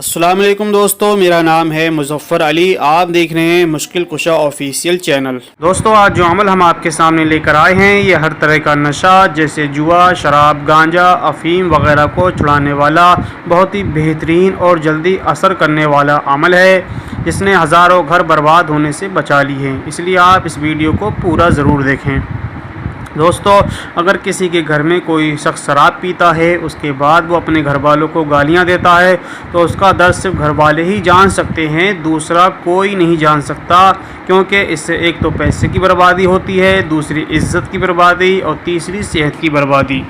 अस्सलाम वालेकुम दोस्तों, मेरा नाम है मुज़फ़्फ़र अली। आप देख रहे हैं मुश्किल कुशा ऑफिशियल चैनल। दोस्तों, आज जो अमल हम आपके सामने लेकर आए हैं ये हर तरह का नशा जैसे जुआ, शराब, गांजा, अफ़ीम वगैरह को छुड़ाने वाला बहुत ही बेहतरीन और जल्दी असर करने वाला अमल है जिसने हज़ारों घर बर्बाद होने से बचा ली है। इसलिए आप इस वीडियो को पूरा ज़रूर देखें। दोस्तों, अगर किसी के घर में कोई शख्स शराब पीता है उसके बाद वो अपने घर वालों को गालियां देता है तो उसका दर्द सिर्फ घर वाले ही जान सकते हैं, दूसरा कोई नहीं जान सकता, क्योंकि इससे एक तो पैसे की बर्बादी होती है, दूसरी इज्जत की बर्बादी और तीसरी सेहत की बर्बादी।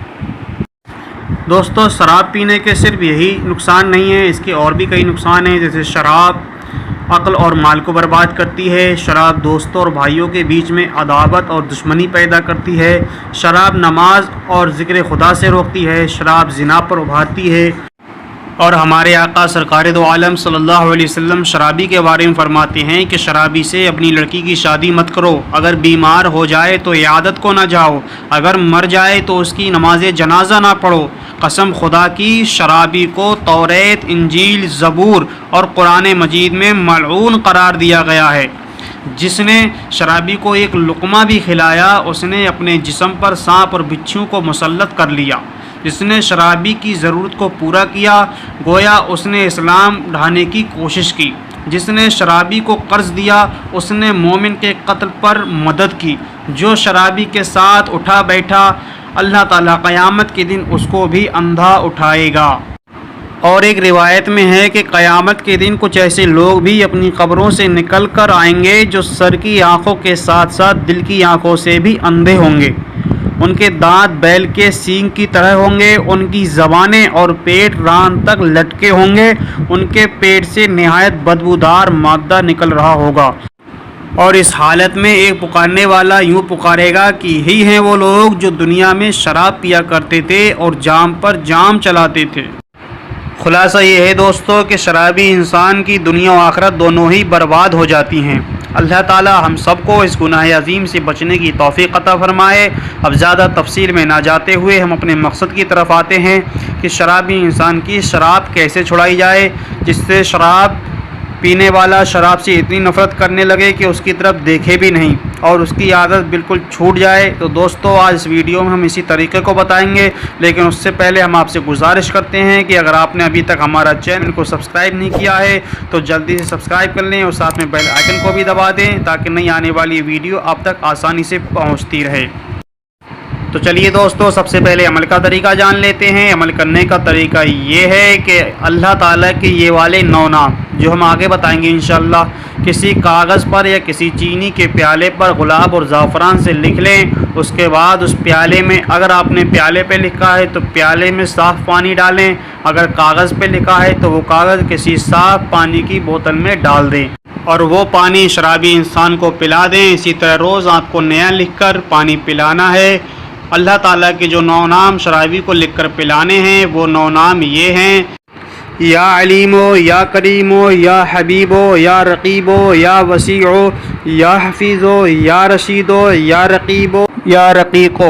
दोस्तों, शराब पीने के सिर्फ यही नुकसान नहीं है, इसके और भी कई नुकसान हैं। जैसे शराब अक्ल और माल को बर्बाद करती है, शराब दोस्तों और भाइयों के बीच में अदावत और दुश्मनी पैदा करती है, शराब नमाज और ज़िक्र खुदा से रोकती है, शराब ज़िना पर उभारती है। और हमारे आका सरकार दो आलम सल्लल्लाहु अलैहि वसल्लम शराबी के बारे में फरमाते हैं कि शराबी से अपनी लड़की की शादी मत करो, अगर बीमार हो जाए तो इयादत को ना जाओ, अगर मर जाए तो उसकी नमाज जनाजा ना पढ़ो। कसम खुदा की, शराबी को तौरेत, इंजील, ज़बूर और कुरान मजीद में मलऊन करार दिया गया है। जिसने शराबी को एक लुक़मा भी खिलाया उसने अपने जिस्म पर सांप और बिच्छू को मुसल्लत कर लिया। जिसने शराबी की ज़रूरत को पूरा किया गोया उसने इस्लाम ढाने की कोशिश की। जिसने शराबी को कर्ज़ दिया उसने मोमिन के कत्ल पर मदद की। जो शराबी के साथ उठा बैठा अल्लाह ताला क़यामत के दिन उसको भी अंधा उठाएगा। और एक रिवायत में है कि क़यामत के दिन कुछ ऐसे लोग भी अपनी कब्रों से निकल कर आएंगे जो सर की आँखों के साथ साथ दिल की आँखों से भी अंधे होंगे। उनके दांत बैल के सींग की तरह होंगे, उनकी ज़बानें और पेट रान तक लटके होंगे, उनके पेट से निहायत बदबूदार मादा निकल रहा होगा। और इस हालत में एक पुकारने वाला यूँ पुकारेगा कि यही हैं वो लोग जो दुनिया में शराब पिया करते थे और जाम पर जाम चलाते थे। खुलासा ये है दोस्तों कि शराबी इंसान की दुनिया और आखिरत दोनों ही बर्बाद हो जाती हैं। अल्लाह ताला हम सबको इस गुनाह अज़ीम से बचने की तौफ़ीक़ अता फ़रमाए। अब ज़्यादा तफसील में ना जाते हुए हम अपने मकसद की तरफ आते हैं कि शराबी इंसान की शराब कैसे छुड़ाई जाए, जिससे शराब पीने वाला शराब से इतनी नफ़रत करने लगे कि उसकी तरफ देखे भी नहीं और उसकी आदत बिल्कुल छूट जाए। तो दोस्तों, आज इस वीडियो में हम इसी तरीके को बताएंगे, लेकिन उससे पहले हम आपसे गुजारिश करते हैं कि अगर आपने अभी तक हमारा चैनल को सब्सक्राइब नहीं किया है तो जल्दी से सब्सक्राइब कर लें और साथ में बेल आइकन को भी दबा दें ताकि नई आने वाली वीडियो आप तक आसानी से पहुँचती रहे। तो चलिए दोस्तों, सबसे पहले अमल का तरीका जान लेते हैं। अमल करने का तरीका ये है कि अल्लाह ताला के ये वाले 9 नाम जो हम आगे बताएंगे इंशाअल्लाह, किसी कागज़ पर या किसी चीनी के प्याले पर गुलाब और ज़ाफ़रान से लिख लें। उसके बाद उस प्याले में, अगर आपने प्याले पे लिखा है तो प्याले में साफ़ पानी डालें, अगर कागज़ पे लिखा है तो वो कागज़ किसी साफ़ पानी की बोतल में डाल दें और वो पानी शराबी इंसान को पिला दें। इसी तरह रोज़ आपको नया लिखकर पानी पिलाना है। अल्लाह ताला के जो 9 नाम शराबी को लिखकर पिलाने हैं वो 9 नाम ये हैं: या अलीमो, या करीमो, या हबीबो, या रकीबो, या वसीओ, या हफीज़ो, या रशीदो, या रकीबो, या रकीको।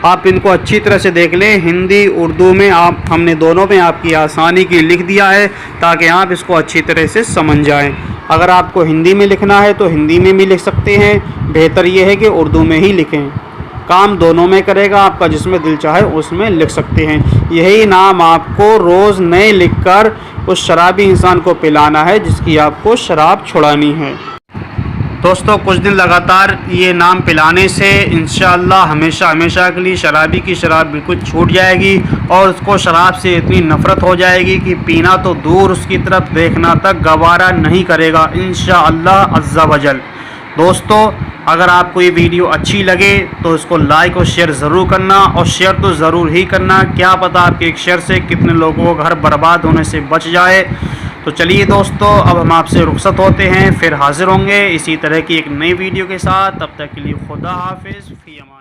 आप इनको अच्छी तरह से देख लें। हिंदी उर्दू में हमने दोनों में आपकी आसानी की लिख दिया है ताकि आप इसको अच्छी तरह से समझ जाएं। अगर आपको हिंदी में लिखना है तो हिंदी में भी लिख सकते हैं, बेहतर ये है कि उर्दू में ही लिखें, काम दोनों में करेगा आपका, जिसमें दिल चाहे उसमें लिख सकते हैं। यही नाम आपको रोज़ नए लिखकर उस शराबी इंसान को पिलाना है जिसकी आपको शराब छुड़ानी है। दोस्तों, कुछ दिन लगातार ये नाम पिलाने से इंशाअल्लाह हमेशा हमेशा के लिए शराबी की शराब बिल्कुल छूट जाएगी और उसको शराब से इतनी नफ़रत हो जाएगी कि पीना तो दूर, उसकी तरफ देखना तक गवारा नहीं करेगा इंशाअल्लाह अज़्ज़ा वजल। दोस्तों, अगर आपको ये वीडियो अच्छी लगे तो इसको लाइक और शेयर ज़रूर करना, और शेयर तो ज़रूर ही करना, क्या पता आपके एक शेयर से कितने लोगों को घर बर्बाद होने से बच जाए। तो चलिए दोस्तों, अब हम आपसे रुखसत होते हैं, फिर हाजिर होंगे इसी तरह की एक नई वीडियो के साथ। तब तक के लिए खुदा हाफिज़, फ़ी अमान।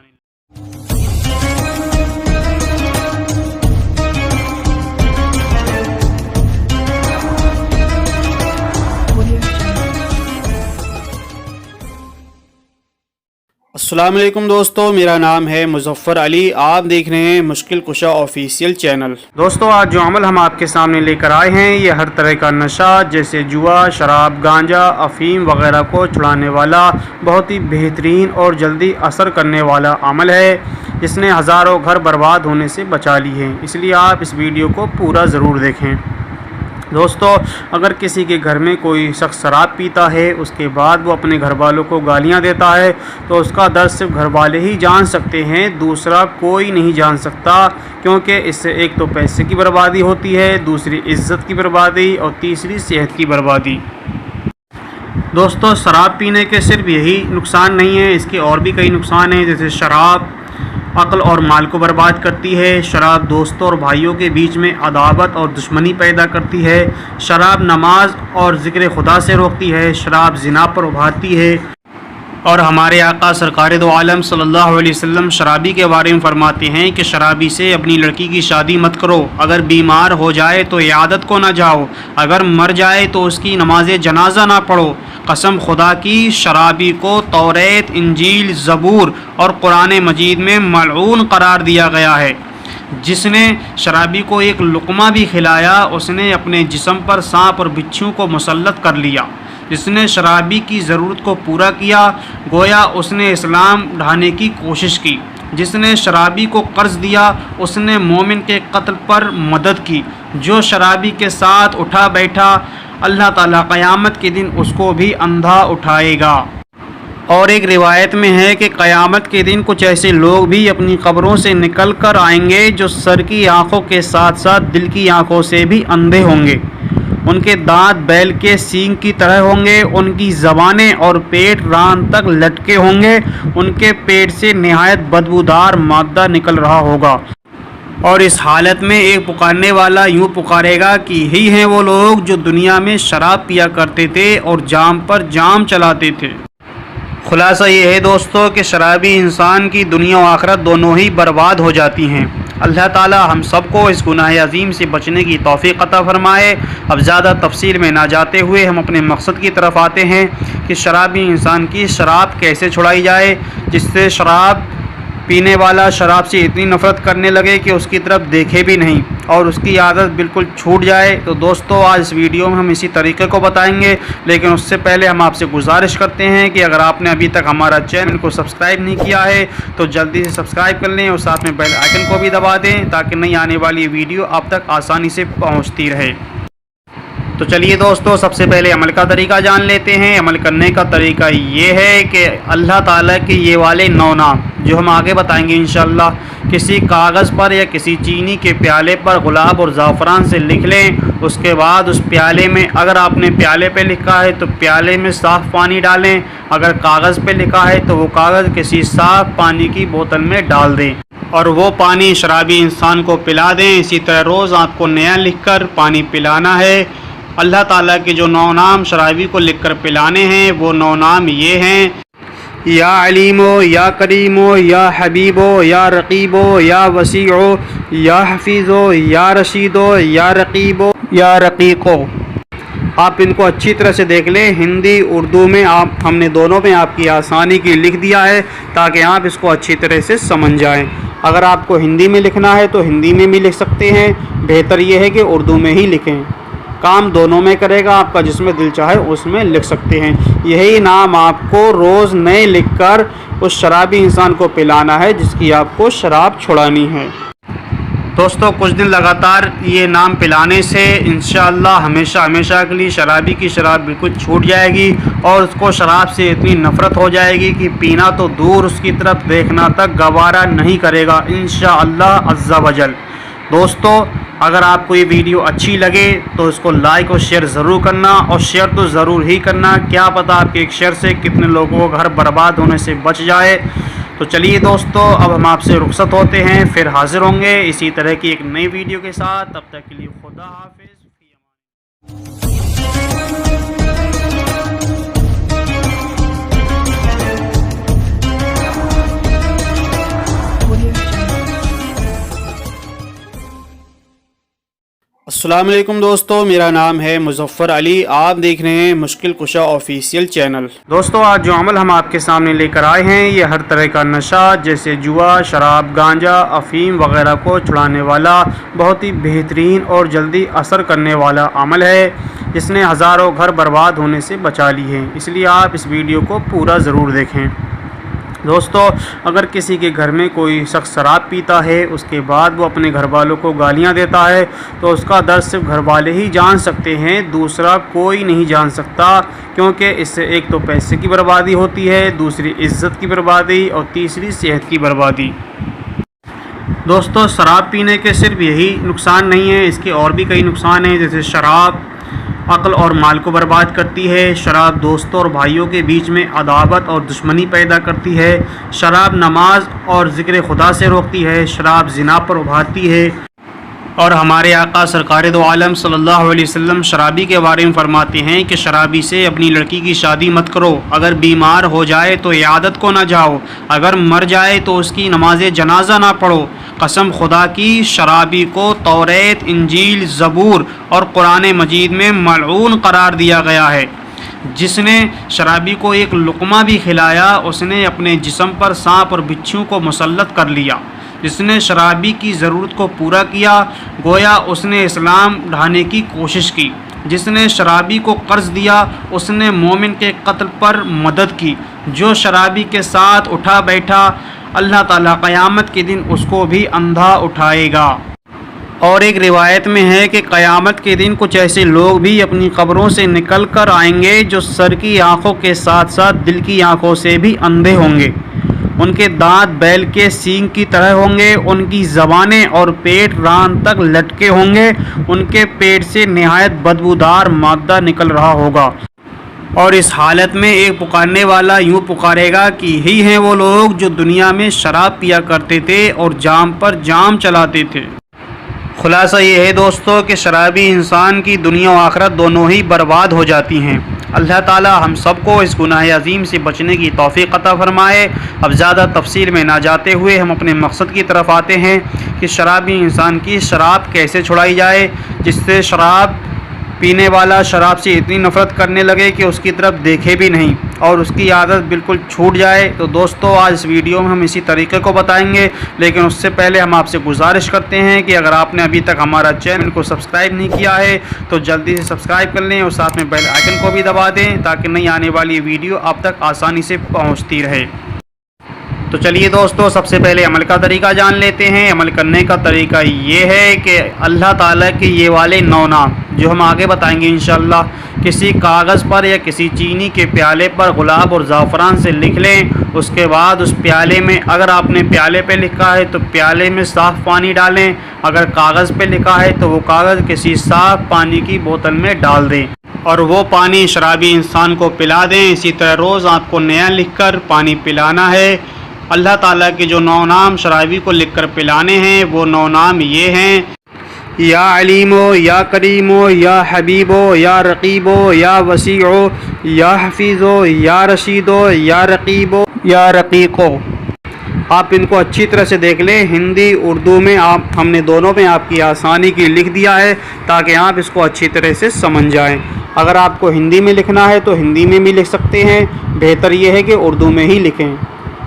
अस्सलाम वालेकुम दोस्तों, मेरा नाम है मुज़फ़्फ़र अली। आप देख रहे हैं मुश्किल कुशा ऑफिशियल चैनल। दोस्तों, आज जो अमल हम आपके सामने लेकर आए हैं ये हर तरह का नशा जैसे जुआ, शराब, गांजा, अफ़ीम वगैरह को छुड़ाने वाला बहुत ही बेहतरीन और जल्दी असर करने वाला अमल है जिसने हज़ारों घर बर्बाद होने से बचा ली है। इसलिए आप इस वीडियो को पूरा ज़रूर देखें। दोस्तों, अगर किसी के घर में कोई शख्स शराब पीता है उसके बाद वो अपने घर वालों को गालियां देता है तो उसका दर्द सिर्फ घर वाले ही जान सकते हैं, दूसरा कोई नहीं जान सकता। क्योंकि इससे एक तो पैसे की बर्बादी होती है, दूसरी इज़्ज़त की बर्बादी और तीसरी सेहत की बर्बादी। दोस्तों, शराब पीने के सिर्फ यही नुकसान नहीं है, इसके और भी कई नुकसान हैं। जैसे शराब अक्ल और माल को बर्बाद करती है, शराब दोस्तों और भाइयों के बीच में अदावत और दुश्मनी पैदा करती है, शराब नमाज और ज़िक्र खुदा से रोकती है, शराब ज़िना पर उभारती है। और हमारे आका सरकार दो आलम सल्लल्लाहु अलैहि वसल्लम शराबी के बारे में फरमाते हैं कि शराबी से अपनी लड़की की शादी मत करो, अगर बीमार हो जाए तो इयादत को ना जाओ, अगर मर जाए तो उसकी नमाज जनाजा ना पढ़ो। कसम खुदा की, शराबी को तौरेत, इंजील, ज़बूर और कुरान मजीद में मलऊन करार दिया गया है। जिसने शराबी को एक लुक़मा भी खिलाया उसने अपने जिस्म पर सांप और बिच्छू को मुसल्लत कर लिया। जिसने शराबी की ज़रूरत को पूरा किया गोया उसने इस्लाम ढाने की कोशिश की। जिसने शराबी को कर्ज़ दिया उसने मोमिन के कत्ल पर मदद की। जो शराबी के साथ उठा बैठा अल्लाह ताला क़यामत के दिन उसको भी अंधा उठाएगा। और एक रिवायत में है कि क़यामत के दिन कुछ ऐसे लोग भी अपनी कब्रों से निकल कर आएंगे जो सर की आँखों के साथ साथ दिल की आँखों से भी अंधे होंगे। उनके दांत बैल के सींग की तरह होंगे, उनकी ज़बानें और पेट रान तक लटके होंगे, उनके पेट से निहायत बदबूदार मादा निकल रहा होगा। और इस हालत में एक पुकारने वाला यूँ पुकारेगा कि यही हैं वो लोग जो दुनिया में शराब पिया करते थे और जाम पर जाम चलाते थे। खुलासा ये है दोस्तों कि शराबी इंसान की दुनिया और आखिरत दोनों ही बर्बाद हो जाती हैं। अल्लाह ताला हम सबको इस गुनाह अज़ीम से बचने की तौफ़ीक़ अता फ़रमाए। अब ज़्यादा तफसील में ना जाते हुए हम अपने मकसद की तरफ आते हैं कि शराबी इंसान की शराब कैसे छुड़ाई जाए, जिससे शराब पीने वाला शराब से इतनी नफ़रत करने लगे कि उसकी तरफ देखे भी नहीं और उसकी आदत बिल्कुल छूट जाए। तो दोस्तों, आज इस वीडियो में हम इसी तरीके को बताएंगे, लेकिन उससे पहले हम आपसे गुजारिश करते हैं कि अगर आपने अभी तक हमारा चैनल को सब्सक्राइब नहीं किया है तो जल्दी से सब्सक्राइब कर लें और साथ में बेल आइकन को भी दबा दें ताकि नई आने वाली वीडियो आप तक आसानी से पहुँचती रहे। तो चलिए दोस्तों, सबसे पहले अमल का तरीका जान लेते हैं। अमल करने का तरीका ये है कि अल्लाह ताला के ये वाले 9 नाम जो हम आगे बताएंगे इंशाअल्लाह, किसी कागज़ पर या किसी चीनी के प्याले पर गुलाब और ज़ाफ़रान से लिख लें। उसके बाद उस प्याले में, अगर आपने प्याले पे लिखा है तो प्याले में साफ़ पानी डालें, अगर कागज़ पे लिखा है तो वो कागज़ किसी साफ़ पानी की बोतल में डाल दें और वो पानी शराबी इंसान को पिला दें। इसी तरह रोज़ आपको नया लिख कर पानी पिलाना है। अल्लाह ताला के जो 9 नाम शराबी को लिखकर पिलाने हैं वो 9 नाम ये हैं: या अलीमो, या करीमो, या हबीबो, या रकीबो, या वसीओ, या हफीज़ो, या रशीदो, या रकीबो, या रकीको। आप इनको अच्छी तरह से देख लें। हिंदी उर्दू में हमने दोनों में आपकी आसानी की लिख दिया है ताकि आप इसको अच्छी तरह से समझ जाएं। अगर आपको हिंदी में लिखना है तो हिंदी में भी लिख सकते हैं, बेहतर ये है कि उर्दू में ही लिखें। काम दोनों में करेगा, आपका जिसमें दिल चाहे उसमें लिख सकते हैं। यही नाम आपको रोज़ नए लिखकर उस शराबी इंसान को पिलाना है जिसकी आपको शराब छुड़ानी है। दोस्तों, कुछ दिन लगातार ये नाम पिलाने से इंशाअल्लाह हमेशा हमेशा के लिए शराबी की शराब बिल्कुल छूट जाएगी और उसको शराब से इतनी नफ़रत हो जाएगी कि पीना तो दूर, उसकी तरफ देखना तक गवारा नहीं करेगा इंशाअल्लाह अज़्ज़ा वजल। दोस्तों, अगर आपको ये वीडियो अच्छी लगे तो इसको लाइक और शेयर ज़रूर करना, और शेयर तो ज़रूर ही करना, क्या पता आपके एक शेयर से कितने लोगों का घर बर्बाद होने से बच जाए। तो चलिए दोस्तों, अब हम आपसे रुखसत होते हैं, फिर हाजिर होंगे इसी तरह की एक नई वीडियो के साथ। तब तक के लिए खुदा हाफिज़। अस्सलाम वालेकुम दोस्तों, मेरा नाम है मुज़फ़्फ़र अली। आप देख रहे हैं मुश्किल कुशा ऑफिशियल चैनल। दोस्तों, आज जो अमल हम आपके सामने लेकर आए हैं ये हर तरह का नशा जैसे जुआ, शराब, गांजा, अफ़ीम वगैरह को छुड़ाने वाला बहुत ही बेहतरीन और जल्दी असर करने वाला अमल है, जिसने हज़ारों घर बर्बाद होने से बचा ली है। इसलिए आप इस वीडियो को पूरा ज़रूर देखें। दोस्तों, अगर किसी के घर में कोई शख्स शराब पीता है, उसके बाद वो अपने घर वालों को गालियां देता है, तो उसका दर्द सिर्फ घर वाले ही जान सकते हैं, दूसरा कोई नहीं जान सकता। क्योंकि इससे एक तो पैसे की बर्बादी होती है, दूसरी इज़्ज़त की बर्बादी और तीसरी सेहत की बर्बादी। दोस्तों, शराब पीने के सिर्फ यही नुकसान नहीं है, इसके और भी कई नुकसान हैं। जैसे शराब अक्ल और माल को बर्बाद करती है, शराब दोस्तों और भाइयों के बीच में अदावत और दुश्मनी पैदा करती है, शराब नमाज और ज़िक्र खुदा से रोकती है, शराब ज़िना पर उभारती है। और हमारे आका सरकार दो आलम सल्लल्लाहु अलैहि वसल्लम शराबी के बारे में फरमाते हैं कि शराबी से अपनी लड़की की शादी मत करो। अगर बीमार हो जाए तो इयादत को ना जाओ, अगर मर जाए तो उसकी नमाज जनाजा ना पढ़ो। कसम खुदा की, शराबी को तौरेत, इंजील, ज़बूर और कुरान मजीद में मलऊन करार दिया गया है। जिसने शराबी को एक लुक़मा भी खिलाया, उसने अपने जिस्म पर सांप और बिच्छू को मुसल्लत कर लिया। जिसने शराबी की ज़रूरत को पूरा किया, गोया उसने इस्लाम ढाने की कोशिश की। जिसने शराबी को कर्ज दिया, उसने मोमिन के कत्ल पर मदद की। जो शराबी के साथ उठा बैठा, अल्लाह ताला क़यामत के दिन उसको भी अंधा उठाएगा। और एक रिवायत में है कि क़यामत के दिन कुछ ऐसे लोग भी अपनी कब्रों से निकल कर आएंगे जो सर की आँखों के साथ साथ दिल की आँखों से भी अंधे होंगे। उनके दांत बैल के सींग की तरह होंगे, उनकी ज़बानें और पेट रान तक लटके होंगे, उनके पेट से निहायत बदबूदार मादा निकल रहा होगा। और इस हालत में एक पुकारने वाला यूँ पुकारेगा कि यही हैं वो लोग जो दुनिया में शराब पिया करते थे और जाम पर जाम चलाते थे। खुलासा ये है दोस्तों कि शराबी इंसान की दुनिया और आखिरत दोनों ही बर्बाद हो जाती हैं। अल्लाह ताला हम सबको इस गुनाह अज़ीम से बचने की तौफ़ीक़ अता फ़रमाए। अब ज़्यादा तफसील में ना जाते हुए हम अपने मकसद की तरफ आते हैं कि शराबी इंसान की शराब कैसे छुड़ाई जाए, जिससे शराब पीने वाला शराब से इतनी नफ़रत करने लगे कि उसकी तरफ देखे भी नहीं और उसकी आदत बिल्कुल छूट जाए। तो दोस्तों, आज इस वीडियो में हम इसी तरीके को बताएंगे, लेकिन उससे पहले हम आपसे गुजारिश करते हैं कि अगर आपने अभी तक हमारा चैनल को सब्सक्राइब नहीं किया है तो जल्दी से सब्सक्राइब कर लें और साथ में बेल आइकन को भी दबा दें ताकि नई आने वाली वीडियो आप तक आसानी से पहुँचती रहे। तो चलिए दोस्तों, सबसे पहले अमल का तरीका जान लेते हैं। अमल करने का तरीका ये है कि अल्लाह ताला के ये वाले 9 नाम जो हम आगे बताएंगे इंशाअल्लाह, किसी कागज़ पर या किसी चीनी के प्याले पर गुलाब और ज़ाफ़रान से लिख लें। उसके बाद उस प्याले में, अगर आपने प्याले पे लिखा है तो प्याले में साफ़ पानी डालें, अगर कागज़ पे लिखा है तो वो कागज़ किसी साफ़ पानी की बोतल में डाल दें और वो पानी शराबी इंसान को पिला दें। इसी तरह रोज़ आपको नया लिख कर पानी पिलाना है। अल्लाह ताला के जो 9 नाम शराबी को लिखकर पिलाने हैं, वो 9 नाम ये हैं: या अलीमो, या करीमो, या हबीबो, या रकीबो, या वसीओ, या हफीज़ो, या रशीदो, या रकीबो, या रकीको। आप इनको अच्छी तरह से देख लें। हिंदी उर्दू में हमने दोनों में आपकी आसानी की लिख दिया है ताकि आप इसको अच्छी तरह से समझ जाएं। अगर आपको हिंदी में लिखना है तो हिंदी में भी लिख सकते हैं, बेहतर ये है कि उर्दू में ही लिखें।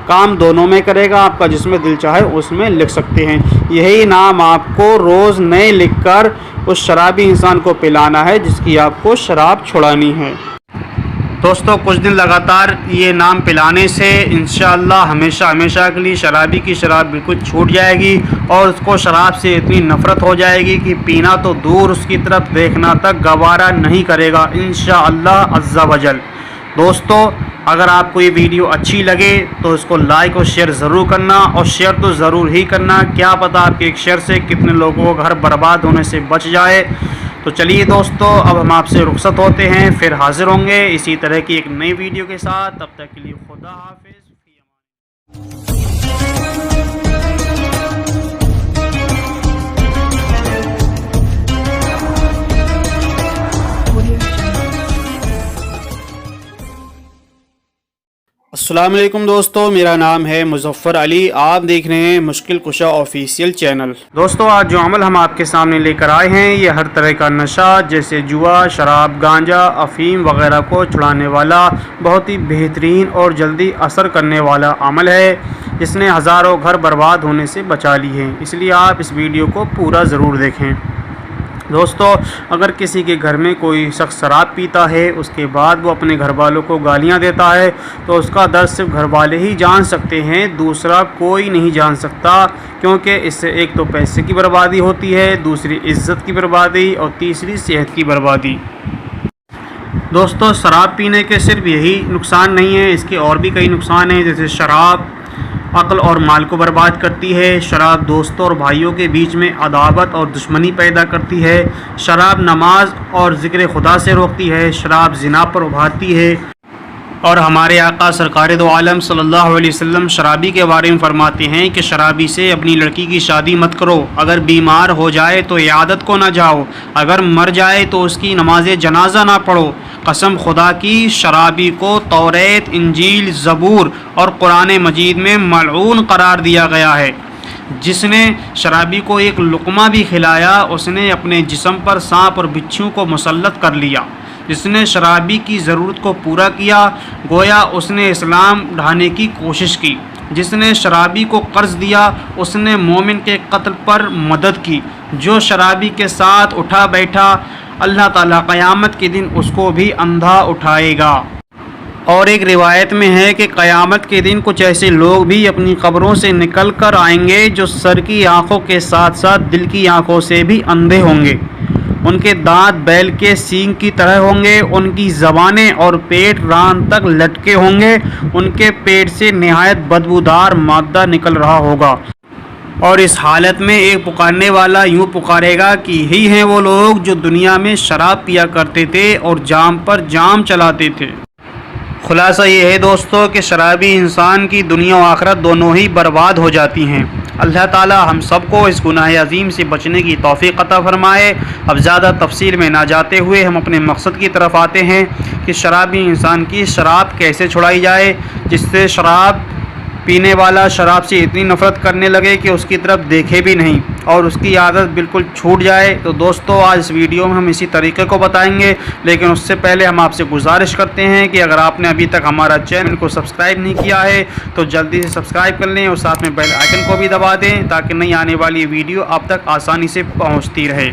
काम दोनों में करेगा, आपका जिसमें दिल चाहे उसमें लिख सकते हैं। यही नाम आपको रोज़ नए लिखकर उस शराबी इंसान को पिलाना है जिसकी आपको शराब छुड़ानी है। दोस्तों, कुछ दिन लगातार ये नाम पिलाने से इंशाअल्लाह हमेशा हमेशा के लिए शराबी की शराब बिल्कुल छूट जाएगी और उसको शराब से इतनी नफ़रत हो जाएगी कि पीना तो दूर, उसकी तरफ देखना तक गवारा नहीं करेगा इंशाअल्लाह अज़्ज़ा वजल। दोस्तों, अगर आपको ये वीडियो अच्छी लगे तो इसको लाइक और शेयर ज़रूर करना, और शेयर तो ज़रूर ही करना। क्या पता आपके एक शेयर से कितने लोगों का घर बर्बाद होने से बच जाए। तो चलिए दोस्तों, अब हम आपसे रुखसत होते हैं, फिर हाजिर होंगे इसी तरह की एक नई वीडियो के साथ। तब तक के लिए खुदा हाफिज़। अस्सलाम वालेकुम दोस्तों, मेरा नाम है मुज़फ़्फ़र अली। आप देख रहे हैं मुश्किल कुशा ऑफिशियल चैनल। दोस्तों, आज जो अमल हम आपके सामने लेकर आए हैं ये हर तरह का नशा जैसे जुआ, शराब, गांजा, अफ़ीम वगैरह को छुड़ाने वाला बहुत ही बेहतरीन और जल्दी असर करने वाला अमल है, जिसने हज़ारों घर बर्बाद होने से बचा ली है। इसलिए आप इस वीडियो को पूरा ज़रूर देखें। दोस्तों, अगर किसी के घर में कोई शख्स शराब पीता है, उसके बाद वो अपने घर वालों को गालियां देता है, तो उसका दर्द सिर्फ घर वाले ही जान सकते हैं, दूसरा कोई नहीं जान सकता। क्योंकि इससे एक तो पैसे की बर्बादी होती है, दूसरी इज्जत की बर्बादी और तीसरी सेहत की बर्बादी। दोस्तों, शराब पीने के सिर्फ यही नुकसान नहीं है, इसके और भी कई नुकसान हैं। जैसे शराब अक्ल और माल को बर्बाद करती है, शराब दोस्तों और भाइयों के बीच में अदावत और दुश्मनी पैदा करती है, शराब नमाज और ज़िक्र खुदा से रोकती है, शराब ज़िना पर उभारती है। और हमारे आका सरकार दो आलम सल्लल्लाहु अलैहि वसल्लम शराबी के बारे में फरमाते हैं कि शराबी से अपनी लड़की की शादी मत करो। अगर बीमार हो जाए तो इयादत को ना जाओ, अगर मर जाए तो उसकी नमाज जनाजा ना पढ़ो। कसम खुदा की, शराबी को तौरेत, इंजील, ज़बूर और कुरान मजीद में मलऊन करार दिया गया है। जिसने शराबी को एक लुक़मा भी खिलाया, उसने अपने जिस्म पर सांप और बिच्छू को मुसल्लत कर लिया। जिसने शराबी की ज़रूरत को पूरा किया, गोया उसने इस्लाम ढाने की कोशिश की। जिसने शराबी को कर्ज़ दिया, उसने मोमिन के कत्ल पर मदद की। जो शराबी के साथ उठा बैठा, अल्लाह ताला क़यामत के दिन उसको भी अंधा उठाएगा। और एक रिवायत में है कि क़यामत के दिन कुछ ऐसे लोग भी अपनी कब्रों से निकल कर आएंगे जो सर की आँखों के साथ साथ दिल की आँखों से भी अंधे होंगे। उनके दांत बैल के सींग की तरह होंगे, उनकी ज़बानें और पेट रान तक लटके होंगे, उनके पेट से निहायत बदबूदार मादा निकल रहा होगा। और इस हालत में एक पुकारने वाला यूँ पुकारेगा कि यही हैं वो लोग जो दुनिया में शराब पिया करते थे और जाम पर जाम चलाते थे। खुलासा ये है दोस्तों कि शराबी इंसान की दुनिया और आखिरत दोनों ही बर्बाद हो जाती हैं। अल्लाह ताला हम सबको इस गुनाह अज़ीम से बचने की तौफ़ीक़ अता फ़रमाए। अब ज़्यादा तफसील में ना जाते हुए हम अपने मकसद की तरफ आते हैं कि शराबी इंसान की शराब कैसे छुड़ाई जाए, जिससे शराब पीने वाला शराब से इतनी नफ़रत करने लगे कि उसकी तरफ देखे भी नहीं और उसकी आदत बिल्कुल छूट जाए। तो दोस्तों, आज इस वीडियो में हम इसी तरीके को बताएंगे, लेकिन उससे पहले हम आपसे गुजारिश करते हैं कि अगर आपने अभी तक हमारा चैनल को सब्सक्राइब नहीं किया है तो जल्दी से सब्सक्राइब कर लें और साथ में बेल आइकन को भी दबा दें ताकि नई आने वाली वीडियो आप तक आसानी से पहुँचती रहे।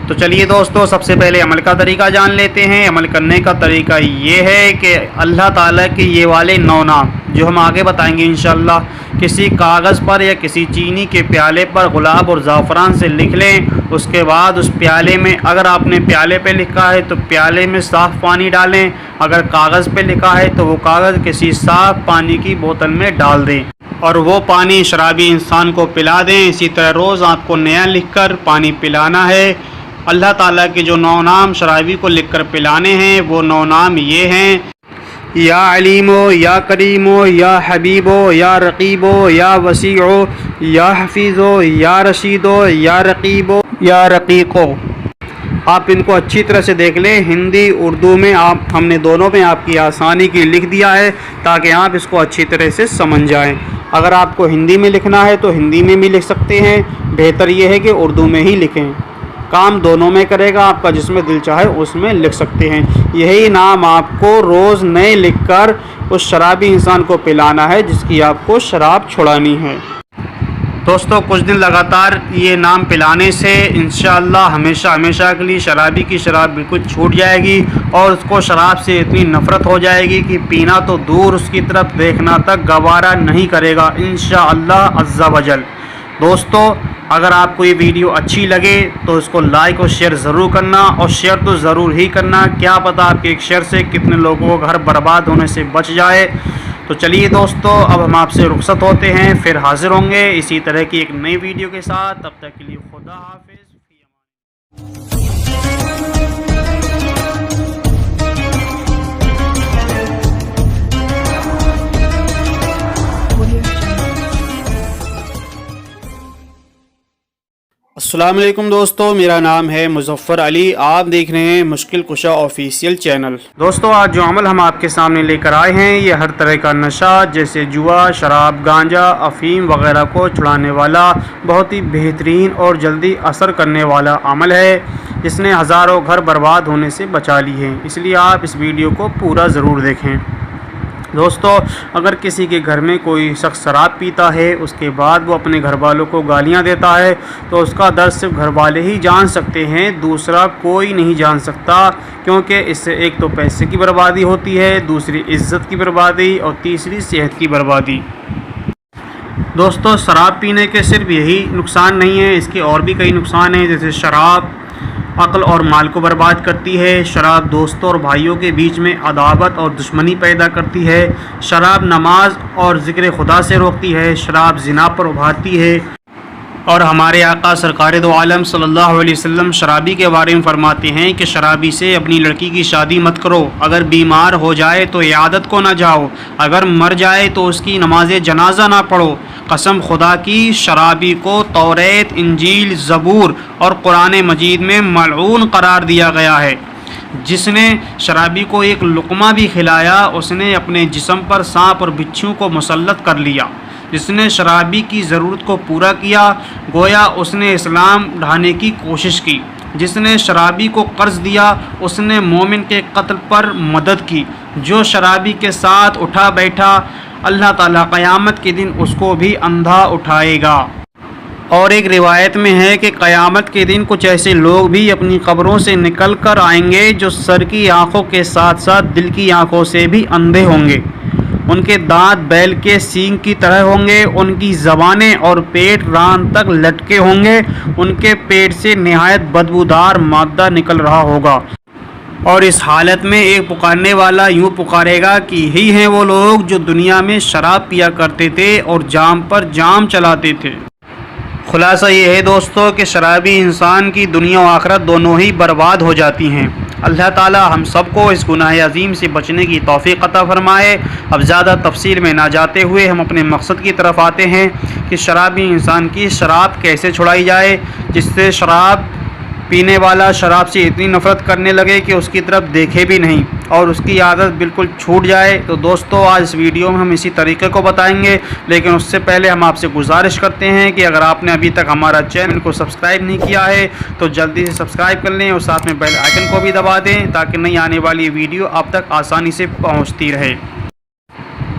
तो चलिए दोस्तों, सबसे पहले अमल का तरीका जान लेते हैं। अमल करने का तरीका ये है कि अल्लाह ताला के ये वाले 9 नाम जो हम आगे बताएंगे इंशाअल्लाह, किसी कागज़ पर या किसी चीनी के प्याले पर गुलाब और ज़ाफ़रान से लिख लें। उसके बाद उस प्याले में, अगर आपने प्याले पे लिखा है तो प्याले में साफ़ पानी डालें, अगर कागज़ पे लिखा है तो वो कागज़ किसी साफ़ पानी की बोतल में डाल दें और वो पानी शराबी इंसान को पिला दें। इसी तरह रोज़ आपको नया लिखकर पानी पिलाना है। अल्लाह ताला के जो 9 नाम शराबी को लिखकर पिलाने हैं, वो 9 नाम ये हैं: या अलीमो, या करीमो, या हबीबो, या रकीबो, या वसीओ, या हफीज़ो, या रशीदो, या रकीबो, या रकीको। आप इनको अच्छी तरह से देख लें। हिंदी उर्दू में हमने दोनों में आपकी आसानी की लिख दिया है ताकि आप इसको अच्छी तरह से समझ जाएं। अगर आपको हिंदी में लिखना है तो हिंदी में भी लिख सकते हैं, बेहतर ये है कि उर्दू में ही लिखें। काम दोनों में करेगा आपका, जिसमें दिल चाहे उसमें लिख सकते हैं। यही नाम आपको रोज़ नए लिखकर उस शराबी इंसान को पिलाना है जिसकी आपको शराब छुड़ानी है। दोस्तों, कुछ दिन लगातार ये नाम पिलाने से इंशाअल्लाह हमेशा हमेशा के लिए शराबी की शराब बिल्कुल छूट जाएगी और उसको शराब से इतनी नफ़रत हो जाएगी कि पीना तो दूर, उसकी तरफ देखना तक गवारा नहीं करेगा इंशाअल्लाह अज़्ज़ा वजल। दोस्तों, अगर आपको ये वीडियो अच्छी लगे तो इसको लाइक और शेयर ज़रूर करना, और शेयर तो ज़रूर ही करना। क्या पता आपके एक शेयर से कितने लोगों को घर बर्बाद होने से बच जाए। तो चलिए दोस्तों, अब हम आपसे रुखसत होते हैं, फिर हाजिर होंगे इसी तरह की एक नई वीडियो के साथ। तब तक के लिए खुदा हाफिज़। अस्सलाम वालेकुम दोस्तों, मेरा नाम है मुज़फ़्फ़र अली। आप देख रहे हैं मुश्किल कुशा ऑफिशियल चैनल। दोस्तों, आज जो अमल हम आपके सामने लेकर आए हैं ये हर तरह का नशा जैसे जुआ, शराब, गांजा, अफ़ीम वगैरह को छुड़ाने वाला बहुत ही बेहतरीन और जल्दी असर करने वाला अमल है जिसने हज़ारों घर बर्बाद होने से बचा ली है। इसलिए आप इस वीडियो को पूरा ज़रूर देखें। दोस्तों, अगर किसी के घर में कोई शख्स शराब पीता है उसके बाद वो अपने घर वालों को गालियां देता है तो उसका दर्द सिर्फ घर वाले ही जान सकते हैं, दूसरा कोई नहीं जान सकता। क्योंकि इससे एक तो पैसे की बर्बादी होती है, दूसरी इज़्ज़त की बर्बादी और तीसरी सेहत की बर्बादी। दोस्तों, शराब पीने के सिर्फ यही नुकसान नहीं है, इसके और भी कई नुकसान हैं। जैसे शराब अक्ल और माल को बर्बाद करती है, शराब दोस्तों और भाइयों के बीच में अदावत और दुश्मनी पैदा करती है, शराब नमाज और ज़िक्र खुदा से रोकती है, शराब ज़िना पर उभारती है। और हमारे आका सरकार दो आलम सल्लल्लाहु अलैहि वसल्लम शराबी के बारे में फरमाते हैं कि शराबी से अपनी लड़की की शादी मत करो, अगर बीमार हो जाए तो इयादत को ना जाओ, अगर मर जाए तो उसकी नमाज जनाजा ना पढ़ो। कसम खुदा की, शराबी को तौरेत, इंजील, ज़बूर और कुरान मजीद में मलऊन करार दिया गया है। जिसने शराबी को एक लुक़मा भी खिलाया उसने अपने जिस्म पर सांप और बिच्छू को मुसल्लत कर लिया। जिसने शराबी की ज़रूरत को पूरा किया गोया उसने इस्लाम ढाने की कोशिश की। जिसने शराबी को कर्ज़ दिया उसने मोमिन के कत्ल पर मदद की। जो शराबी के साथ उठा बैठा अल्लाह ताला क़यामत के दिन उसको भी अंधा उठाएगा। और एक रिवायत में है कि क़यामत के दिन कुछ ऐसे लोग भी अपनी कब्रों से निकल कर आएंगे जो सर की आँखों के साथ साथ दिल की आँखों से भी अंधे होंगे। उनके दांत बैल के सींग की तरह होंगे, उनकी ज़बानें और पेट रान तक लटके होंगे, उनके पेट से निहायत बदबूदार मादा निकल रहा होगा। और इस हालत में एक पुकारने वाला यूँ पुकारेगा कि यही हैं वो लोग जो दुनिया में शराब पिया करते थे और जाम पर जाम चलाते थे। खुलासा ये है दोस्तों कि शराबी इंसान की दुनिया और आखिरत दोनों ही बर्बाद हो जाती हैं। अल्लाह ताला हम सबको इस गुनाह अज़ीम से बचने की तौफ़ीक़ अता फ़रमाए। अब ज़्यादा तफसील में ना जाते हुए हम अपने मकसद की तरफ आते हैं कि शराबी इंसान की शराब कैसे छुड़ाई जाए, जिससे शराब पीने वाला शराब से इतनी नफ़रत करने लगे कि उसकी तरफ देखे भी नहीं और उसकी आदत बिल्कुल छूट जाए। तो दोस्तों, आज इस वीडियो में हम इसी तरीके को बताएंगे, लेकिन उससे पहले हम आपसे गुजारिश करते हैं कि अगर आपने अभी तक हमारा चैनल को सब्सक्राइब नहीं किया है तो जल्दी से सब्सक्राइब कर लें और साथ में बेल आइकन को भी दबा दें ताकि नई आने वाली वीडियो आप तक आसानी से पहुँचती रहे।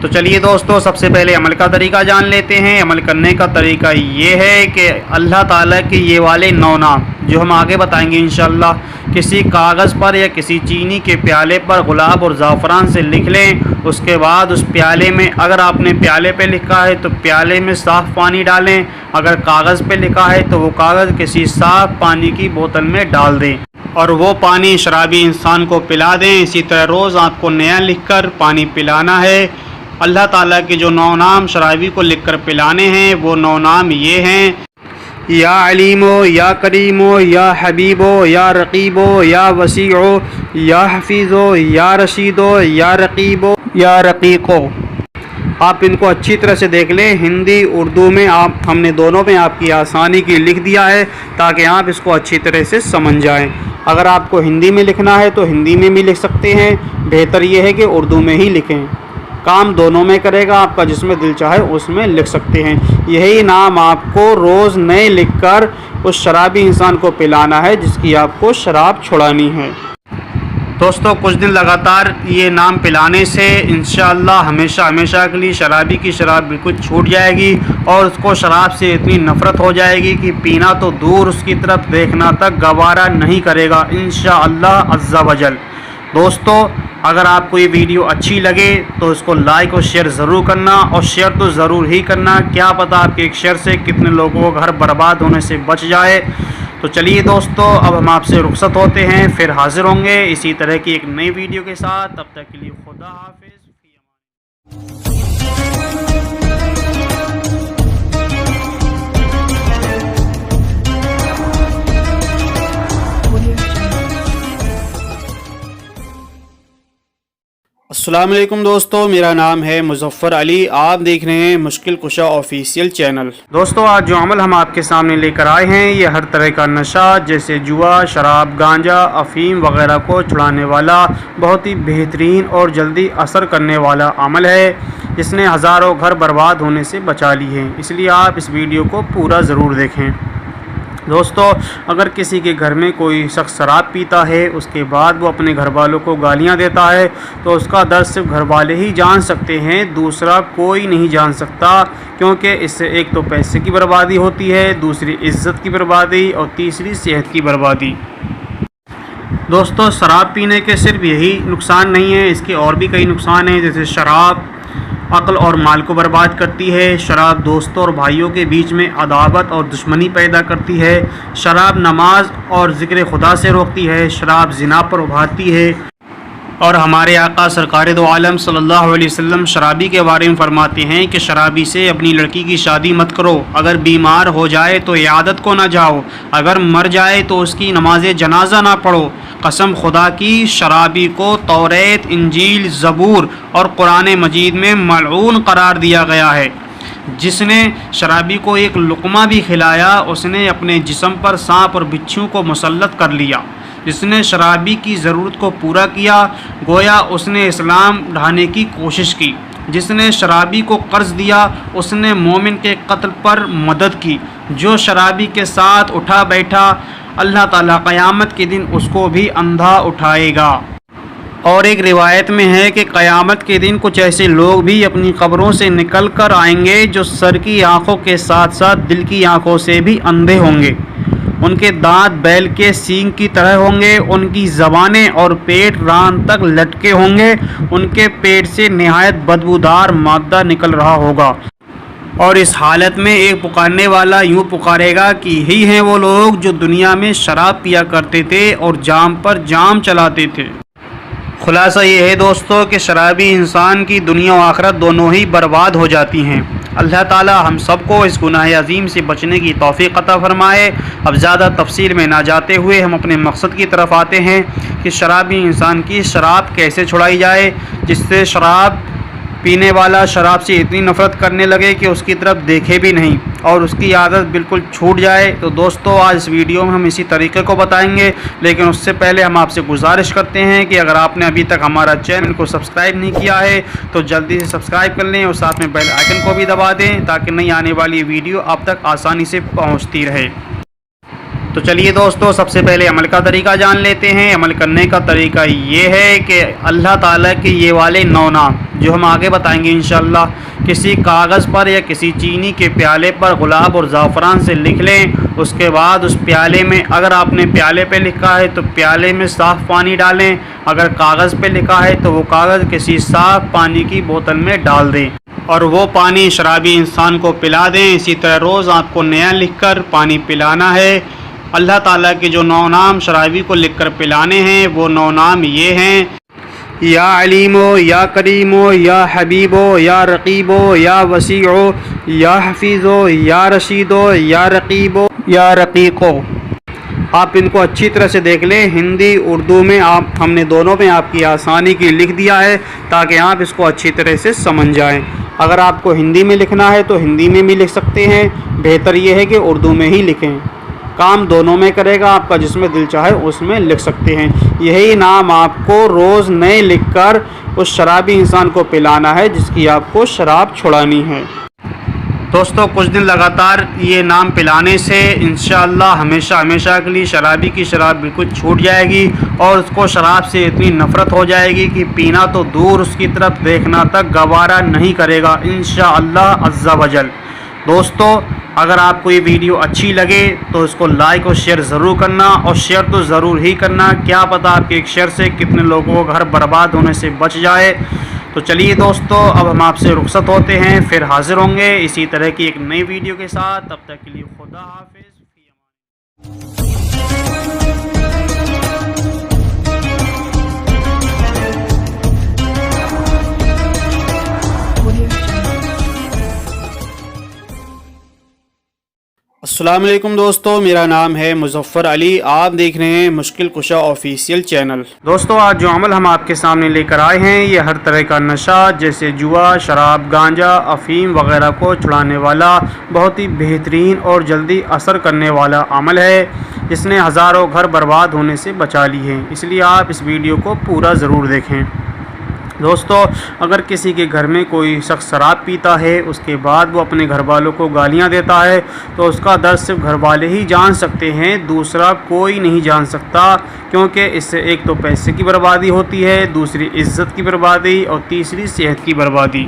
तो चलिए दोस्तों, सबसे पहले अमल का तरीका जान लेते हैं। अमल करने का तरीका ये है कि अल्लाह ताला के ये वाले 9 नाम जो हम आगे बताएंगे इंशाअल्लाह, किसी कागज़ पर या किसी चीनी के प्याले पर गुलाब और ज़ाफ़रान से लिख लें। उसके बाद उस प्याले में, अगर आपने प्याले पे लिखा है तो प्याले में साफ़ पानी डालें, अगर कागज़ पे लिखा है तो वो कागज़ किसी साफ़ पानी की बोतल में डाल दें और वो पानी शराबी इंसान को पिला दें। इसी तरह रोज़ आपको नया लिख कर पानी पिलाना है। अल्लाह ताला के जो 9 नाम शराबी को लिखकर पिलाने हैं वो 9 नाम ये हैं: या अलीमो, या करीमो, या हबीबो, या रकीबो, या वसीओ, या हफीज़ो, या रशीदो, या रकीबो, या रकीको। आप इनको अच्छी तरह से देख लें। हिंदी उर्दू में हमने दोनों में आपकी आसानी की लिख दिया है ताकि आप इसको अच्छी तरह से समझ जाएं। अगर आपको हिंदी में लिखना है तो हिंदी में भी लिख सकते हैं, बेहतर ये है कि उर्दू में ही लिखें, काम दोनों में करेगा। आपका जिसमें दिल चाहे उसमें लिख सकते हैं। यही नाम आपको रोज़ नए लिखकर उस शराबी इंसान को पिलाना है जिसकी आपको शराब छुड़ानी है। दोस्तों, कुछ दिन लगातार ये नाम पिलाने से इंशाअल्लाह हमेशा हमेशा के लिए शराबी की शराब बिल्कुल छूट जाएगी और उसको शराब से इतनी नफ़रत हो जाएगी कि पीना तो दूर उसकी तरफ देखना तक गवारा नहीं करेगा इंशाअल्लाह अज़्ज़ा वजल। दोस्तों, अगर आपको ये वीडियो अच्छी लगे तो इसको लाइक और शेयर ज़रूर करना, और शेयर तो ज़रूर ही करना, क्या पता आपके एक शेयर से कितने लोगों का घर बर्बाद होने से बच जाए। तो चलिए दोस्तों, अब हम आपसे रुखसत होते हैं, फिर हाजिर होंगे इसी तरह की एक नई वीडियो के साथ। तब तक के लिए खुदा हाफिज़। अस्सलाम वालेकुम दोस्तों, मेरा नाम है मुज़फ़्फ़र अली। आप देख रहे हैं मुश्किल कुशा ऑफिशियल चैनल। दोस्तों, आज जो अमल हम आपके सामने लेकर आए हैं ये हर तरह का नशा जैसे जुआ, शराब, गांजा, अफ़ीम वगैरह को छुड़ाने वाला बहुत ही बेहतरीन और जल्दी असर करने वाला अमल है जिसने हज़ारों घर बर्बाद होने से बचा ली है। इसलिए आप इस वीडियो को पूरा ज़रूर देखें। दोस्तों, अगर किसी के घर में कोई शख्स शराब पीता है उसके बाद वो अपने घर वालों को गालियां देता है तो उसका दर्द सिर्फ घर वाले ही जान सकते हैं, दूसरा कोई नहीं जान सकता। क्योंकि इससे एक तो पैसे की बर्बादी होती है, दूसरी इज़्ज़त की बर्बादी और तीसरी सेहत की बर्बादी। दोस्तों, शराब पीने के सिर्फ यही नुकसान नहीं है, इसके और भी कई नुकसान हैं। जैसे शराब अक्ल और माल को बर्बाद करती है, शराब दोस्तों और भाइयों के बीच में अदावत और दुश्मनी पैदा करती है, शराब नमाज और ज़िक्र खुदा से रोकती है, शराब ज़िना पर उभारती है। और हमारे आका सरकार दो आलम सल्लल्लाहु अलैहि वसल्लम शराबी के बारे में फरमाते हैं कि शराबी से अपनी लड़की की शादी मत करो, अगर बीमार हो जाए तो इयादत को ना जाओ, अगर मर जाए तो उसकी नमाज जनाजा ना पढ़ो। कसम खुदा की, शराबी को तौरेत, इंजील, ज़बूर और कुरान मजीद में मलऊन करार दिया गया है। जिसने शराबी को एक लुक़मा भी खिलाया उसने अपने जिस्म पर सांप और बिच्छू को मुसल्लत कर लिया। जिसने शराबी की ज़रूरत को पूरा किया गोया उसने इस्लाम ढाने की कोशिश की। जिसने शराबी को कर्ज़ दिया उसने मोमिन के कत्ल पर मदद की। जो शराबी के साथ उठा बैठा अल्लाह ताला क़यामत के दिन उसको भी अंधा उठाएगा। और एक रिवायत में है कि क़यामत के दिन कुछ ऐसे लोग भी अपनी कब्रों से निकल कर आएंगे जो सर की आँखों के साथ साथ दिल की आँखों से भी अंधे होंगे। उनके दांत बैल के सींग की तरह होंगे, उनकी ज़बानें और पेट रान तक लटके होंगे, उनके पेट से निहायत बदबूदार मादा निकल रहा होगा। और इस हालत में एक पुकारने वाला यूँ पुकारेगा कि यही हैं वो लोग जो दुनिया में शराब पिया करते थे और जाम पर जाम चलाते थे। खुलासा ये है दोस्तों कि शराबी इंसान की दुनिया और आखिरत दोनों ही बर्बाद हो जाती हैं। अल्लाह ताला हम सबको इस गुनाह अज़ीम से बचने की तौफ़ीक़ अता फ़रमाए। अब ज़्यादा तफसील में ना जाते हुए हम अपने मकसद की तरफ आते हैं कि शराबी इंसान की शराब कैसे छुड़ाई जाए, जिससे शराब पीने वाला शराब से इतनी नफ़रत करने लगे कि उसकी तरफ देखे भी नहीं और उसकी आदत बिल्कुल छूट जाए। तो दोस्तों, आज इस वीडियो में हम इसी तरीके को बताएंगे, लेकिन उससे पहले हम आपसे गुजारिश करते हैं कि अगर आपने अभी तक हमारा चैनल को सब्सक्राइब नहीं किया है तो जल्दी से सब्सक्राइब कर लें और साथ में बेल आइकन को भी दबा दें ताकि नई आने वाली वीडियो आप तक आसानी से पहुँचती रहे। तो चलिए दोस्तों, सबसे पहले अमल का तरीका जान लेते हैं। अमल करने का तरीका ये है कि अल्लाह ताला के ये वाले 9 नाम जो हम आगे बताएंगे इंशाअल्लाह, किसी कागज़ पर या किसी चीनी के प्याले पर गुलाब और ज़ाफ़रान से लिख लें। उसके बाद उस प्याले में, अगर आपने प्याले पे लिखा है तो प्याले में साफ़ पानी डालें, अगर कागज़ पे लिखा है तो वो कागज़ किसी साफ़ पानी की बोतल में डाल दें और वो पानी शराबी इंसान को पिला दें। इसी तरह रोज़ आपको नया लिख कर पानी पिलाना है। अल्लाह ताला के जो 9 नाम शराबी को लिखकर पिलाने हैं वो 9 नाम ये हैं: या अलीमो, या करीमो, या हबीबो, या रकीबो, या वसीओ, या हफीज़ो, या रशीदो, या रकीबो, या रकीको। आप इनको अच्छी तरह से देख लें। हिंदी उर्दू में हमने दोनों में आपकी आसानी की लिख दिया है ताकि आप इसको अच्छी तरह से समझ जाएं। अगर आपको हिंदी में लिखना है तो हिंदी में भी लिख सकते हैं, बेहतर ये है कि उर्दू में ही लिखें। काम दोनों में करेगा, आपका जिसमें दिल चाहे उसमें लिख सकते हैं। यही नाम आपको रोज़ नए लिखकर उस शराबी इंसान को पिलाना है जिसकी आपको शराब छुड़ानी है। दोस्तों, कुछ दिन लगातार ये नाम पिलाने से इंशाअल्लाह हमेशा हमेशा के लिए शराबी की शराब बिल्कुल छूट जाएगी और उसको शराब से इतनी नफ़रत हो जाएगी कि पीना तो दूर, उसकी तरफ देखना तक गवारा नहीं करेगा इंशाअल्लाह अज़्ज़ा वजल। दोस्तों, अगर आपको ये वीडियो अच्छी लगे तो इसको लाइक और शेयर ज़रूर करना, और शेयर तो ज़रूर ही करना, क्या पता आपके एक शेयर से कितने लोगों का घर बर्बाद होने से बच जाए। तो चलिए दोस्तों, अब हम आपसे रुखसत होते हैं, फिर हाजिर होंगे इसी तरह की एक नई वीडियो के साथ। तब तक के लिए खुदा हाफिज़। अस्सलाम वालेकुम दोस्तों, मेरा नाम है मुज़फ़्फ़र अली। आप देख रहे हैं मुश्किल कुशा ऑफिशियल चैनल। दोस्तों, आज जो अमल हम आपके सामने लेकर आए हैं ये हर तरह का नशा जैसे जुआ, शराब, गांजा, अफ़ीम वगैरह को छुड़ाने वाला बहुत ही बेहतरीन और जल्दी असर करने वाला अमल है जिसने हज़ारों घर बर्बाद होने से बचा ली है। इसलिए आप इस वीडियो को पूरा ज़रूर देखें। दोस्तों, अगर किसी के घर में कोई शख्स शराब पीता है उसके बाद वो अपने घर वालों को गालियां देता है तो उसका दर्द सिर्फ घर वाले ही जान सकते हैं, दूसरा कोई नहीं जान सकता, क्योंकि इससे एक तो पैसे की बर्बादी होती है, दूसरी इज्जत की बर्बादी और तीसरी सेहत की बर्बादी।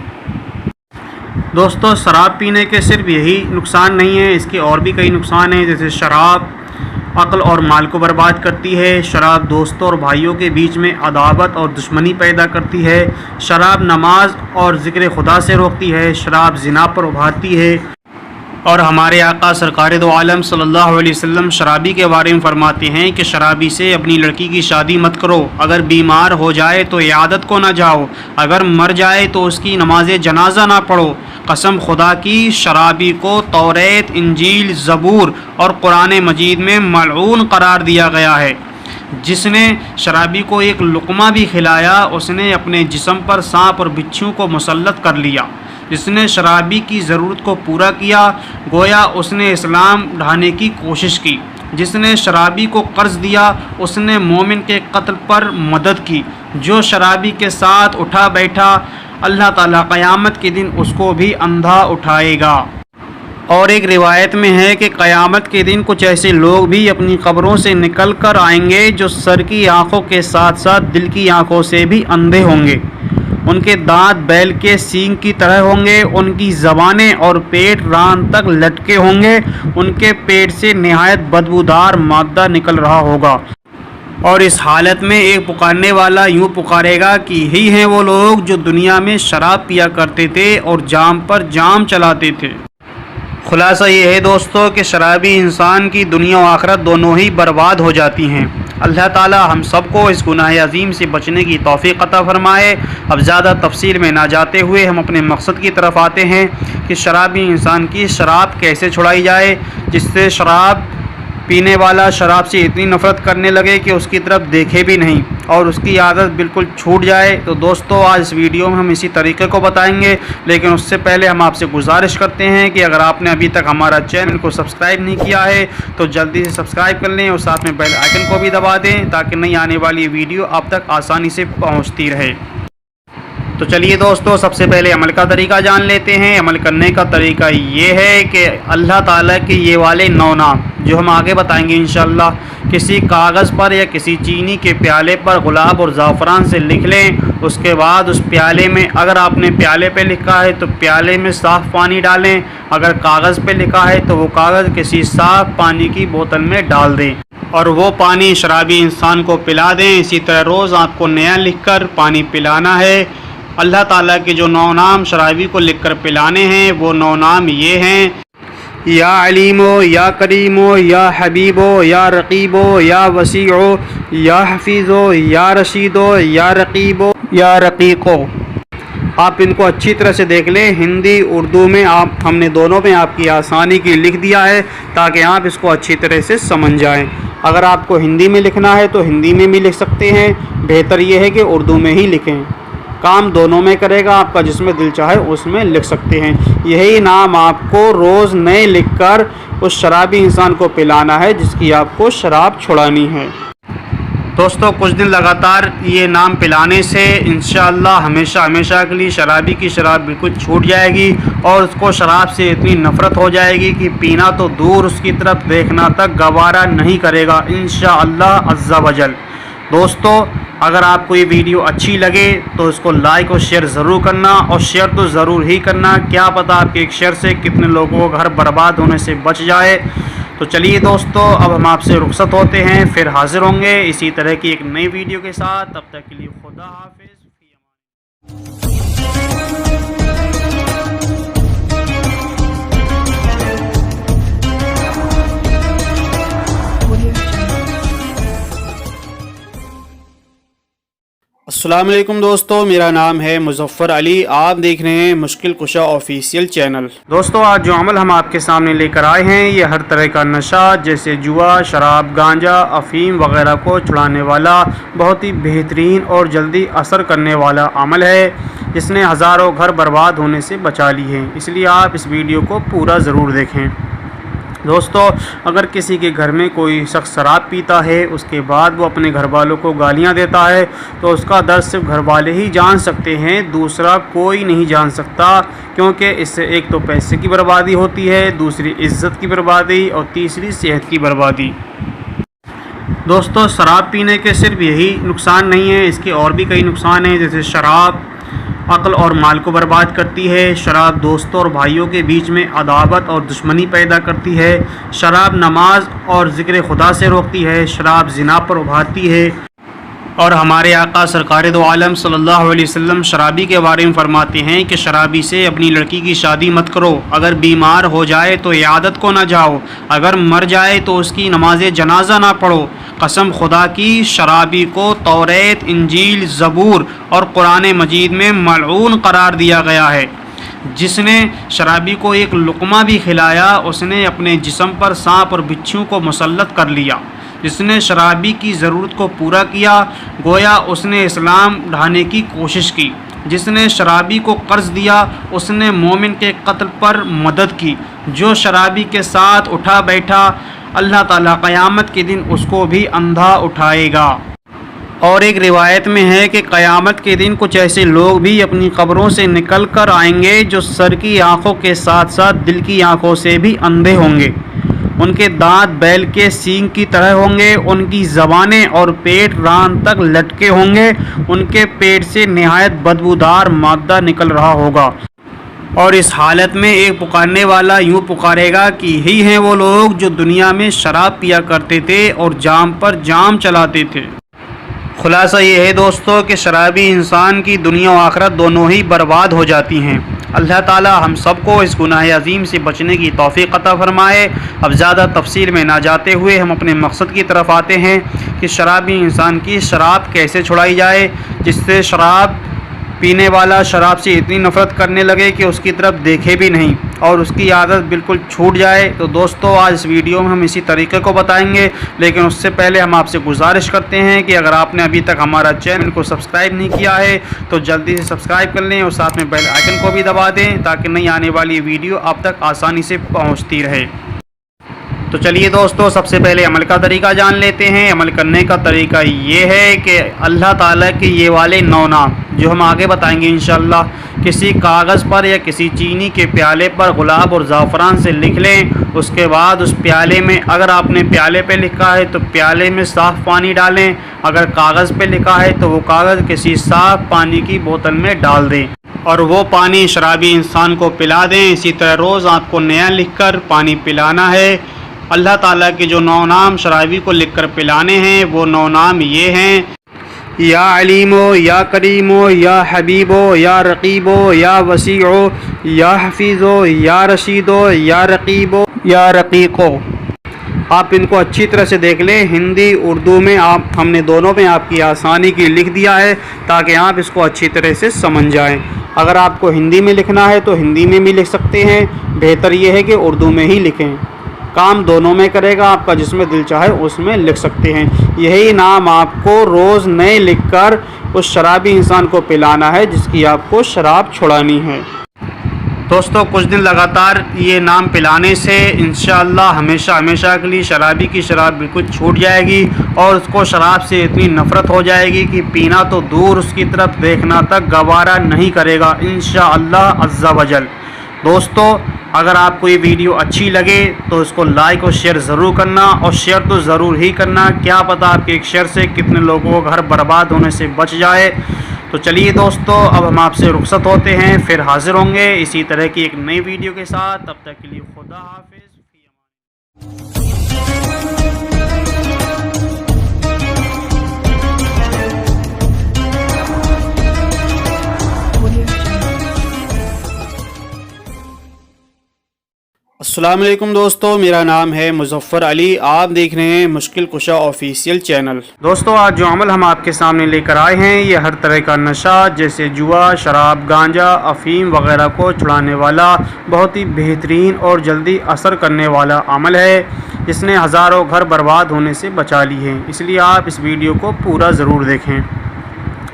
दोस्तों, शराब पीने के सिर्फ यही नुकसान नहीं है, इसके और भी कई नुकसान हैं। जैसे शराब अक्ल और माल को बर्बाद करती है, शराब दोस्तों और भाइयों के बीच में अदावत और दुश्मनी पैदा करती है, शराब नमाज और ज़िक्र खुदा से रोकती है, शराब ज़िना पर उभारती है। और हमारे आका सरकार दो आलम सल्लल्लाहु अलैहि वसल्लम शराबी के बारे में फरमाते हैं कि शराबी से अपनी लड़की की शादी मत करो, अगर बीमार हो जाए तो इयादत को ना जाओ, अगर मर जाए तो उसकी नमाज जनाजा ना पढ़ो। कसम खुदा की, शराबी को तौरेत, इंजील, ज़बूर और कुरान मजीद में मलऊन करार दिया गया है। जिसने शराबी को एक लुक़मा भी खिलाया उसने अपने जिस्म पर सांप और बिच्छू को मुसल्लत कर लिया। जिसने शराबी की ज़रूरत को पूरा किया गोया उसने इस्लाम ढाने की कोशिश की। जिसने शराबी को कर्ज़ दिया उसने मोमिन के कत्ल पर मदद की। जो शराबी के साथ उठा बैठा अल्लाह ताला क़यामत के दिन उसको भी अंधा उठाएगा। और एक रिवायत में है कि क़यामत के दिन कुछ ऐसे लोग भी अपनी कब्रों से निकल कर आएंगे जो सर की आँखों के साथ साथ दिल की आँखों से भी अंधे होंगे। उनके दांत बैल के सींग की तरह होंगे, उनकी ज़बानें और पेट रान तक लटके होंगे, उनके पेट से निहायत बदबूदार मादा निकल रहा होगा। और इस हालत में एक पुकारने वाला यूँ पुकारेगा कि यही हैं वो लोग जो दुनिया में शराब पिया करते थे और जाम पर जाम चलाते थे। खुलासा ये है दोस्तों कि शराबी इंसान की दुनिया और आखिरत दोनों ही बर्बाद हो जाती हैं। अल्लाह ताला हम सबको इस गुनाह अज़ीम से बचने की तौफ़ीक़ अता फ़रमाए। अब ज़्यादा तफसील में ना जाते हुए हम अपने मकसद की तरफ आते हैं कि शराबी इंसान की शराब कैसे छुड़ाई जाए, जिससे शराब पीने वाला शराब से इतनी नफ़रत करने लगे कि उसकी तरफ देखे भी नहीं और उसकी आदत बिल्कुल छूट जाए। तो दोस्तों, आज इस वीडियो में हम इसी तरीके को बताएंगे, लेकिन उससे पहले हम आपसे गुजारिश करते हैं कि अगर आपने अभी तक हमारा चैनल को सब्सक्राइब नहीं किया है तो जल्दी से सब्सक्राइब कर लें और साथ में बेल आइकन को भी दबा दें ताकि नई आने वाली वीडियो आप तक आसानी से पहुँचती रहे। तो चलिए दोस्तों, सबसे पहले अमल का तरीका जान लेते हैं। अमल करने का तरीका ये है कि अल्लाह ताला के ये वाले 9 नाम जो हम आगे बताएंगे इंशाअल्लाह, किसी कागज़ पर या किसी चीनी के प्याले पर गुलाब और ज़ाफ़रान से लिख लें। उसके बाद उस प्याले में, अगर आपने प्याले पे लिखा है तो प्याले में साफ़ पानी डालें, अगर कागज़ पे लिखा है तो वो कागज़ किसी साफ़ पानी की बोतल में डाल दें और वो पानी शराबी इंसान को पिला दें। इसी तरह रोज़ आपको नया लिखकर पानी पिलाना है। अल्लाह ताला के जो 9 नाम शराबी को लिखकर पिलाने हैं वो 9 नाम ये हैं: या अलीमो, या करीमो, या हबीबो, या रकीबो, या वसीओ, या हफीज़ो, या रशीदो, या रकीबो, या रकीको। आप इनको अच्छी तरह से देख लें। हिंदी उर्दू में हमने दोनों में आपकी आसानी की लिख दिया है ताकि आप इसको अच्छी तरह से समझ जाएं। अगर आपको हिंदी में लिखना है तो हिंदी में भी लिख सकते हैं, बेहतर ये है कि उर्दू में ही लिखें, काम दोनों में करेगा। आपका जिसमें दिल चाहे उसमें लिख सकते हैं। यही नाम आपको रोज़ नए लिखकर उस शराबी इंसान को पिलाना है जिसकी आपको शराब छुड़ानी है। दोस्तों, कुछ दिन लगातार ये नाम पिलाने से इंशाअल्लाह हमेशा हमेशा के लिए शराबी की शराब बिल्कुल छूट जाएगी और उसको शराब से इतनी नफ़रत हो जाएगी कि पीना तो दूर, उसकी तरफ देखना तक गवारा नहीं करेगा इंशाअल्लाह अज़्ज़ा वजल। दोस्तों, अगर आपको ये वीडियो अच्छी लगे तो इसको लाइक और शेयर ज़रूर करना, और शेयर तो ज़रूर ही करना, क्या पता आपके एक शेयर से कितने लोगों का घर बर्बाद होने से बच जाए। तो चलिए दोस्तों, अब हम आपसे रुखसत होते हैं, फिर हाजिर होंगे इसी तरह की एक नई वीडियो के साथ। तब तक के लिए खुदा हाफिज़। अस्सलाम वालेकुम दोस्तों, मेरा नाम है मुज़फ़्फ़र अली। आप देख रहे हैं मुश्किल कुशा ऑफिशियल चैनल। दोस्तों, आज जो अमल हम आपके सामने लेकर आए हैं ये हर तरह का नशा जैसे जुआ, शराब, गांजा, अफ़ीम वगैरह को छुड़ाने वाला बहुत ही बेहतरीन और जल्दी असर करने वाला अमल है, जिसने हज़ारों घर बर्बाद होने से बचा ली है। इसलिए आप इस वीडियो को पूरा ज़रूर देखें। दोस्तों, अगर किसी के घर में कोई शख्स शराब पीता है, उसके बाद वो अपने घर वालों को गालियां देता है, तो उसका दर्द सिर्फ घर वाले ही जान सकते हैं, दूसरा कोई नहीं जान सकता। क्योंकि इससे एक तो पैसे की बर्बादी होती है, दूसरी इज़्ज़त की बर्बादी और तीसरी सेहत की बर्बादी। दोस्तों, शराब पीने के सिर्फ यही नुकसान नहीं है, इसके और भी कई नुकसान हैं। जैसे शराब अक्ल और माल को बर्बाद करती है, शराब दोस्तों और भाइयों के बीच में अदावत और दुश्मनी पैदा करती है, शराब नमाज और ज़िक्र खुदा से रोकती है, शराब ज़िना पर उभारती है। और हमारे आका सरकार दो आलम सल्लल्लाहु अलैहि वसल्लम शराबी के बारे में फरमाते हैं कि शराबी से अपनी लड़की की शादी मत करो, अगर बीमार हो जाए तो इयादत को ना जाओ, अगर मर जाए तो उसकी नमाज जनाजा ना पढ़ो। कसम खुदा की, शराबी को तौरेत, इंजील, ज़बूर और कुरान मजीद में मलऊन करार दिया गया है। जिसने शराबी को एक लुक़मा भी खिलाया, उसने अपने जिस्म पर सांप और बिच्छू को मुसल्लत कर लिया। जिसने शराबी की ज़रूरत को पूरा किया, गोया उसने इस्लाम ढाने की कोशिश की। जिसने शराबी को कर्ज़ दिया, उसने मोमिन के कत्ल पर मदद की। जो शराबी के साथ उठा बैठा, अल्लाह ताला क़यामत के दिन उसको भी अंधा उठाएगा। और एक रिवायत में है कि क़यामत के दिन कुछ ऐसे लोग भी अपनी कब्रों से निकल कर आएंगे जो सर की आँखों के साथ साथ दिल की आँखों से भी अंधे होंगे। उनके दांत बैल के सींग की तरह होंगे, उनकी ज़बानें और पेट रान तक लटके होंगे, उनके पेट से निहायत बदबूदार मादा निकल रहा होगा। और इस हालत में एक पुकारने वाला यूँ पुकारेगा कि यही हैं वो लोग जो दुनिया में शराब पिया करते थे और जाम पर जाम चलाते थे। खुलासा ये है दोस्तों कि शराबी इंसान की दुनिया और आखिरत दोनों ही बर्बाद हो जाती हैं। अल्लाह ताला हम सबको इस गुनाह अज़ीम से बचने की तौफ़ीक़ अता फ़रमाए। अब ज़्यादा तफसील में ना जाते हुए हम अपने मकसद की तरफ आते हैं कि शराबी इंसान की शराब कैसे छुड़ाई जाए, जिससे शराब पीने वाला शराब से इतनी नफ़रत करने लगे कि उसकी तरफ देखे भी नहीं और उसकी आदत बिल्कुल छूट जाए। तो दोस्तों, आज इस वीडियो में हम इसी तरीके को बताएंगे, लेकिन उससे पहले हम आपसे गुजारिश करते हैं कि अगर आपने अभी तक हमारा चैनल को सब्सक्राइब नहीं किया है तो जल्दी से सब्सक्राइब कर लें और साथ में बेल आइकन को भी दबा दें, ताकि नई आने वाली वीडियो आप तक आसानी से पहुँचती रहे। तो चलिए दोस्तों, सबसे पहले अमल का तरीका जान लेते हैं। अमल करने का तरीका ये है कि अल्लाह ताला के ये वाले 9 नाम जो हम आगे बताएंगे इंशाअल्लाह, किसी कागज़ पर या किसी चीनी के प्याले पर गुलाब और ज़ाफ़रान से लिख लें। उसके बाद उस प्याले में, अगर आपने प्याले पे लिखा है तो प्याले में साफ़ पानी डालें, अगर कागज़ पे लिखा है तो वो कागज़ किसी साफ़ पानी की बोतल में डाल दें और वो पानी शराबी इंसान को पिला दें। इसी तरह रोज़ आपको नया लिखकर पानी पिलाना है। अल्लाह ताला के जो 9 नाम शराबी को लिखकर पिलाने हैं, वो 9 नाम ये हैं: या अलीमो, या करीमो, या हबीबो, या रकीबो, या वसीओ, या हफीज़ो, या रशीदो, या रकीबो, या रकीको। आप इनको अच्छी तरह से देख लें। हिंदी उर्दू में हमने दोनों में आपकी आसानी की लिख दिया है ताकि आप इसको अच्छी तरह से समझ जाएं। अगर आपको हिंदी में लिखना है तो हिंदी में भी लिख सकते हैं, बेहतर ये है कि उर्दू में ही लिखें। काम दोनों में करेगा, आपका जिसमें दिल चाहे उसमें लिख सकते हैं। यही नाम आपको रोज़ नए लिखकर उस शराबी इंसान को पिलाना है जिसकी आपको शराब छुड़ानी है। दोस्तों, कुछ दिन लगातार ये नाम पिलाने से इंशाअल्लाह हमेशा हमेशा के लिए शराबी की शराब बिल्कुल छूट जाएगी और उसको शराब से इतनी नफ़रत हो जाएगी कि पीना तो दूर, उसकी तरफ देखना तक गवारा नहीं करेगा इंशाअल्लाह अज़्ज़ा वजल। दोस्तों, अगर आपको ये वीडियो अच्छी लगे तो इसको लाइक और शेयर ज़रूर करना, और शेयर तो ज़रूर ही करना। क्या पता आपके एक शेयर से कितने लोगों का घर बर्बाद होने से बच जाए। तो चलिए दोस्तों, अब हम आपसे रुखसत होते हैं, फिर हाजिर होंगे इसी तरह की एक नई वीडियो के साथ। तब तक के लिए खुदा हाफिज़। अस्सलाम वालेकुम दोस्तों, मेरा नाम है मुज़फ़्फ़र अली। आप देख रहे हैं मुश्किल कुशा ऑफिशियल चैनल। दोस्तों, आज जो अमल हम आपके सामने लेकर आए हैं ये हर तरह का नशा जैसे जुआ, शराब, गांजा, अफ़ीम वगैरह को छुड़ाने वाला बहुत ही बेहतरीन और जल्दी असर करने वाला अमल है जिसने हज़ारों घर बर्बाद होने से बचा ली है। इसलिए आप इस वीडियो को पूरा ज़रूर देखें।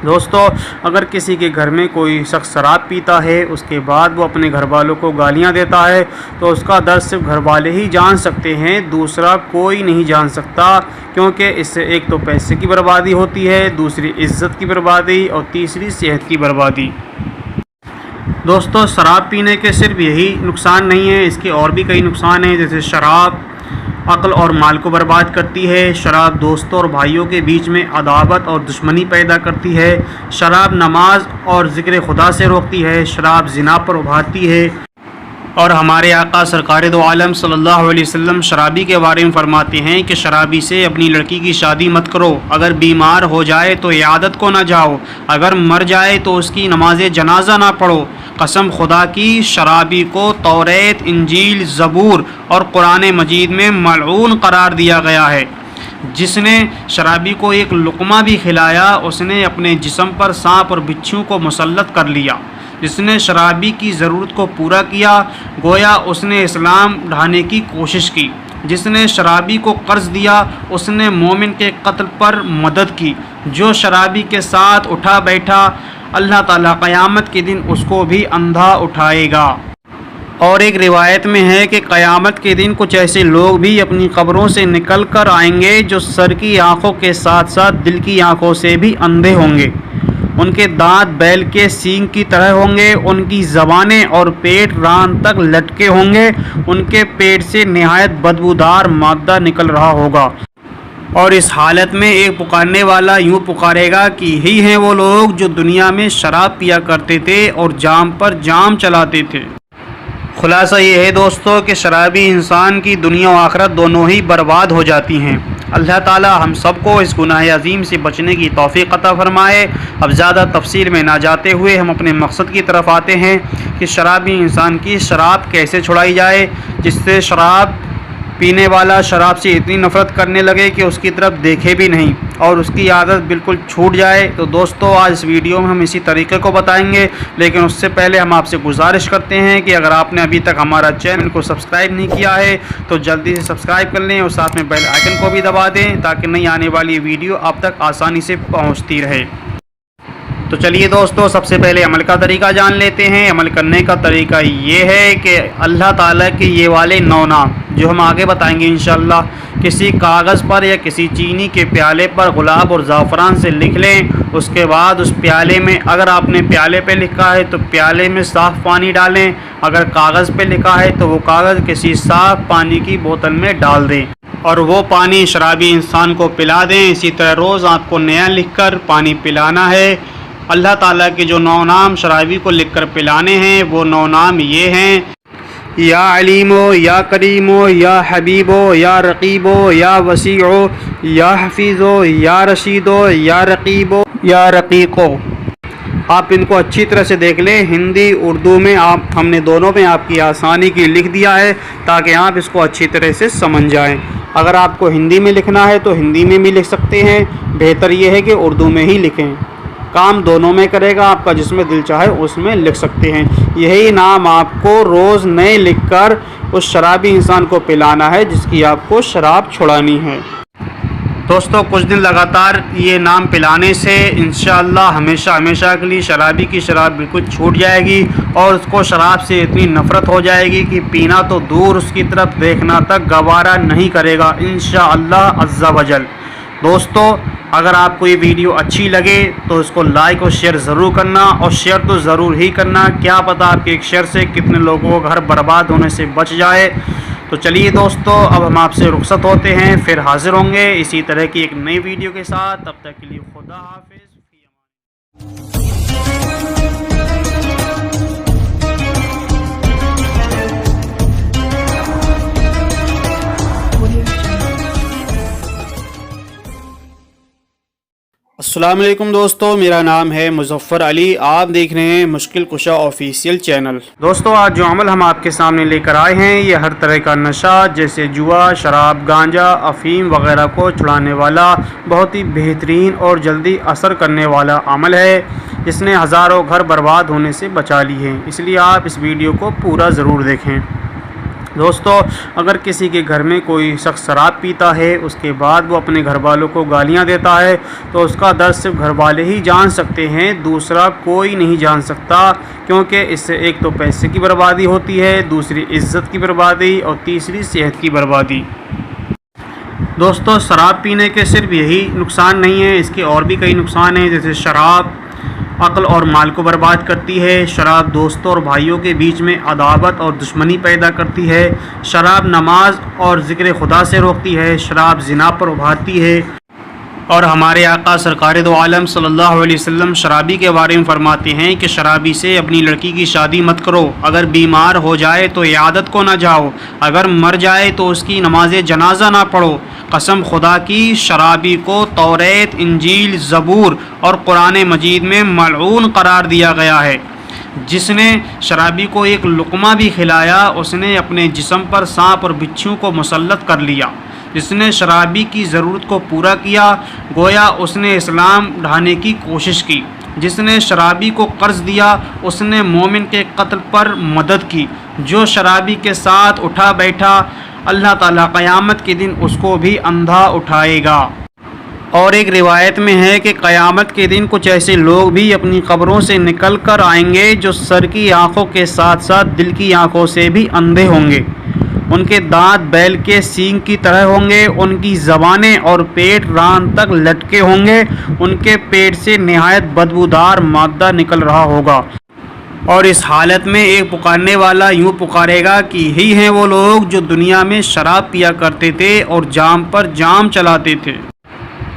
दोस्तों, अगर किसी के घर में कोई शख्स शराब पीता है उसके बाद वो अपने घर वालों को गालियां देता है तो उसका दर्द सिर्फ घर वाले ही जान सकते हैं, दूसरा कोई नहीं जान सकता। क्योंकि इससे एक तो पैसे की बर्बादी होती है, दूसरी इज़्ज़त की बर्बादी और तीसरी सेहत की बर्बादी। दोस्तों, शराब पीने के सिर्फ यही नुकसान नहीं है, इसके और भी कई नुकसान हैं। जैसे शराब अक्ल और माल को बर्बाद करती है, शराब दोस्तों और भाइयों के बीच में अदावत और दुश्मनी पैदा करती है, शराब नमाज और ज़िक्र खुदा से रोकती है, शराब ज़िना पर उभारती है। और हमारे आका सरकार दो आलम सल्लल्लाहु अलैहि वसल्लम शराबी के बारे में फरमाते हैं कि शराबी से अपनी लड़की की शादी मत करो, अगर बीमार हो जाए तो इयादत को ना जाओ, अगर मर जाए तो उसकी नमाज जनाजा ना पढ़ो। कसम खुदा की, शराबी को तौरेत, इंजील, ज़बूर और कुरान मजीद में मलऊन करार दिया गया है। जिसने शराबी को एक लुक़मा भी खिलाया उसने अपने जिस्म पर सांप और बिच्छू को मुसल्लत कर लिया। जिसने शराबी की ज़रूरत को पूरा किया गोया उसने इस्लाम ढाने की कोशिश की। जिसने शराबी को कर्ज़ दिया उसने मोमिन के कत्ल पर मदद की। जो शराबी के साथ उठा बैठा अल्लाह ताला क़यामत के दिन उसको भी अंधा उठाएगा। और एक रिवायत में है कि क़यामत के दिन कुछ ऐसे लोग भी अपनी कब्रों से निकल कर आएंगे जो सर की आँखों के साथ साथ दिल की आँखों से भी अंधे होंगे। उनके दांत बैल के सींग की तरह होंगे, उनकी ज़बानें और पेट रान तक लटके होंगे, उनके पेट से निहायत बदबूदार मादा निकल रहा होगा। और इस हालत में एक पुकारने वाला यूँ पुकारेगा कि यही हैं वो लोग जो दुनिया में शराब पिया करते थे और जाम पर जाम चलाते थे। खुलासा ये है दोस्तों कि शराबी इंसान की दुनिया और आखिरत दोनों ही बर्बाद हो जाती हैं। अल्लाह ताला हम सबको इस गुनाह अज़ीम से बचने की तौफ़ीक़ अता फ़रमाए। अब ज़्यादा तफसील में ना जाते हुए हम अपने मकसद की तरफ आते हैं कि शराबी इंसान की शराब कैसे छुड़ाई जाए, जिससे शराब पीने वाला शराब से इतनी नफ़रत करने लगे कि उसकी तरफ देखे भी नहीं और उसकी आदत बिल्कुल छूट जाए। तो दोस्तों, आज इस वीडियो में हम इसी तरीके को बताएंगे, लेकिन उससे पहले हम आपसे गुजारिश करते हैं कि अगर आपने अभी तक हमारा चैनल को सब्सक्राइब नहीं किया है तो जल्दी से सब्सक्राइब कर लें और साथ में बेल आइकन को भी दबा दें ताकि नई आने वाली वीडियो आप तक आसानी से पहुँचती रहे। तो चलिए दोस्तों, सबसे पहले अमल का तरीका जान लेते हैं। अमल करने का तरीका ये है कि अल्लाह ताला के ये वाले 9 नाम जो हम आगे बताएंगे इंशाअल्लाह, किसी कागज़ पर या किसी चीनी के प्याले पर गुलाब और ज़ाफ़रान से लिख लें। उसके बाद उस प्याले में, अगर आपने प्याले पे लिखा है तो प्याले में साफ़ पानी डालें, अगर कागज़ पे लिखा है तो वो कागज़ किसी साफ़ पानी की बोतल में डाल दें और वो पानी शराबी इंसान को पिला दें। इसी तरह रोज़ आपको नया लिख कर पानी पिलाना है। अल्लाह ताला के जो 9 नाम शराबी को लिखकर पिलाने हैं वो 9 नाम ये हैं: या अलीमो, या करीमो, या हबीबो, या रकीबो, या वसीओ, या हफीज़ो, या रशीदो, या रकीबो, या रकीको। आप इनको अच्छी तरह से देख लें। हिंदी उर्दू में हमने दोनों में आपकी आसानी की लिख दिया है ताकि आप इसको अच्छी तरह से समझ जाएं। अगर आपको हिंदी में लिखना है तो हिंदी में भी लिख सकते हैं, बेहतर ये है कि उर्दू में ही लिखें, काम दोनों में करेगा। आपका जिसमें दिल चाहे उसमें लिख सकते हैं। यही नाम आपको रोज़ नए लिखकर उस शराबी इंसान को पिलाना है जिसकी आपको शराब छुड़ानी है। दोस्तों, कुछ दिन लगातार ये नाम पिलाने से इंशाअल्लाह हमेशा हमेशा के लिए शराबी की शराब बिल्कुल छूट जाएगी और उसको शराब से इतनी नफ़रत हो जाएगी कि पीना तो दूर उसकी तरफ देखना तक गवारा नहीं करेगा इंशाअल्लाह अज़्ज़ा वजल। दोस्तों, अगर आपको ये वीडियो अच्छी लगे तो इसको लाइक और शेयर ज़रूर करना, और शेयर तो ज़रूर ही करना, क्या पता आपके एक शेयर से कितने लोगों का घर बर्बाद होने से बच जाए। तो चलिए दोस्तों, अब हम आपसे रुखसत होते हैं, फिर हाजिर होंगे इसी तरह की एक नई वीडियो के साथ। तब तक के लिए खुदा हाफिज़। अस्सलाम वालेकुम दोस्तों, मेरा नाम है मुज़फ़्फ़र अली। आप देख रहे हैं मुश्किल कुशा ऑफिशियल चैनल। दोस्तों, आज जो अमल हम आपके सामने लेकर आए हैं ये हर तरह का नशा जैसे जुआ, शराब, गांजा, अफ़ीम वगैरह को छुड़ाने वाला बहुत ही बेहतरीन और जल्दी असर करने वाला अमल है, जिसने हज़ारों घर बर्बाद होने से बचा ली है। इसलिए आप इस वीडियो को पूरा ज़रूर देखें। दोस्तों, अगर किसी के घर में कोई शख्स शराब पीता है, उसके बाद वो अपने घर वालों को गालियां देता है, तो उसका दर्द सिर्फ घर वाले ही जान सकते हैं, दूसरा कोई नहीं जान सकता। क्योंकि इससे एक तो पैसे की बर्बादी होती है, दूसरी इज़्ज़त की बर्बादी और तीसरी सेहत की बर्बादी। दोस्तों, शराब पीने के सिर्फ यही नुकसान नहीं है, इसके और भी कई नुकसान हैं। जैसे शराब अक्ल और माल को बर्बाद करती है, शराब दोस्तों और भाइयों के बीच में अदावत और दुश्मनी पैदा करती है, शराब नमाज और ज़िक्र खुदा से रोकती है, शराब ज़िना पर उभारती है। और हमारे आका सरकार दो आलम सल्लल्लाहु अलैहि वसल्लम शराबी के बारे में फरमाते हैं कि शराबी से अपनी लड़की की शादी मत करो। अगर बीमार हो जाए तो इयादत को ना जाओ, अगर मर जाए तो उसकी नमाज जनाजा ना पढ़ो। कसम खुदा की, शराबी को तौरेत, इंजील, ज़बूर और कुरान मजीद में मलऊन करार दिया गया है। जिसने शराबी को एक लुक़मा भी खिलाया, उसने अपने जिस्म पर सांप और बिच्छू को मुसल्लत कर लिया। जिसने शराबी की ज़रूरत को पूरा किया, गोया उसने इस्लाम ढाने की कोशिश की। जिसने शराबी को कर्ज़ दिया, उसने मोमिन के कत्ल पर मदद की। जो शराबी के साथ उठा बैठा, अल्लाह ताला क़यामत के दिन उसको भी अंधा उठाएगा। और एक रिवायत में है कि क़यामत के दिन कुछ ऐसे लोग भी अपनी कब्रों से निकल कर आएंगे जो सर की आँखों के साथ साथ दिल की आँखों से भी अंधे होंगे। उनके दांत बैल के सींग की तरह होंगे, उनकी ज़बानें और पेट रान तक लटके होंगे, उनके पेट से निहायत बदबूदार मादा निकल रहा होगा। और इस हालत में एक पुकारने वाला यूँ पुकारेगा कि यही हैं वो लोग जो दुनिया में शराब पिया करते थे और जाम पर जाम चलाते थे।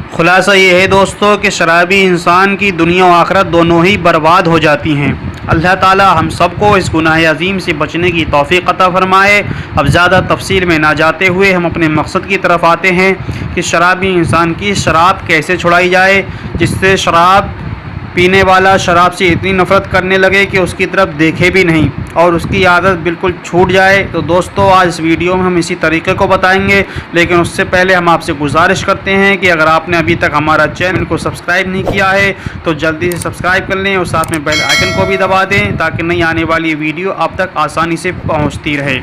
खुलासा ये है दोस्तों कि शराबी इंसान की दुनिया और आखिरत दोनों ही बर्बाद हो जाती हैं। अल्लाह ताला हम सबको इस गुनाह अज़ीम से बचने की तौफ़ीक़ अता फ़रमाए। अब ज़्यादा तफसील में ना जाते हुए हम अपने मकसद की तरफ आते हैं कि शराबी इंसान की शराब कैसे छुड़ाई जाए, जिससे शराब पीने वाला शराब से इतनी नफ़रत करने लगे कि उसकी तरफ देखे भी नहीं और उसकी आदत बिल्कुल छूट जाए। तो दोस्तों, आज इस वीडियो में हम इसी तरीके को बताएंगे, लेकिन उससे पहले हम आपसे गुजारिश करते हैं कि अगर आपने अभी तक हमारा चैनल को सब्सक्राइब नहीं किया है तो जल्दी से सब्सक्राइब कर लें और साथ में बेल आइकन को भी दबा दें ताकि नई आने वाली वीडियो आप तक आसानी से पहुँचती रहे।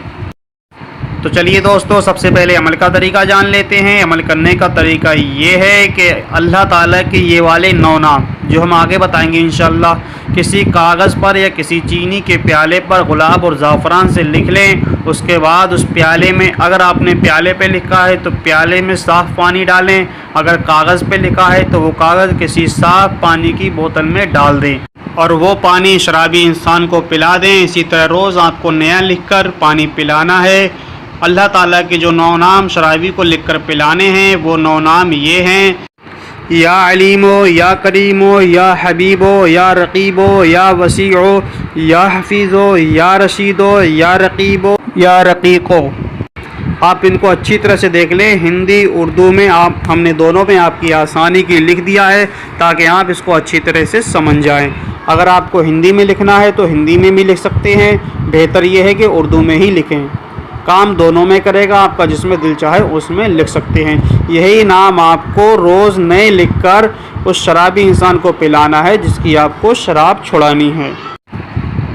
तो चलिए दोस्तों, सबसे पहले अमल का तरीका जान लेते हैं। अमल करने का तरीका ये है कि अल्लाह ताला के ये वाले 9 नाम जो हम आगे बताएंगे इंशाअल्लाह, किसी कागज़ पर या किसी चीनी के प्याले पर गुलाब और ज़ाफ़रान से लिख लें। उसके बाद उस प्याले में, अगर आपने प्याले पे लिखा है तो प्याले में साफ़ पानी डालें, अगर कागज़ पे लिखा है तो वो कागज़ किसी साफ़ पानी की बोतल में डाल दें और वो पानी शराबी इंसान को पिला दें। इसी तरह रोज़ आपको नया लिख कर पानी पिलाना है। अल्लाह ताला के जो 9 नाम शराबी को लिखकर पिलाने हैं, वो 9 नाम ये हैं: या अलीमो, या करीमो, या हबीबो, या रकीबो, या वसीओ, या हफीज़ो, या रशीदो, या रकीबो, या रकीको। आप इनको अच्छी तरह से देख लें। हिंदी उर्दू में हमने दोनों में आपकी आसानी की लिख दिया है ताकि आप इसको अच्छी तरह से समझ जाएं। अगर आपको हिंदी में लिखना है तो हिंदी में भी लिख सकते हैं, बेहतर ये है कि उर्दू में ही लिखें। काम दोनों में करेगा, आपका जिसमें दिल चाहे उसमें लिख सकते हैं। यही नाम आपको रोज़ नए लिखकर उस शराबी इंसान को पिलाना है जिसकी आपको शराब छुड़ानी है।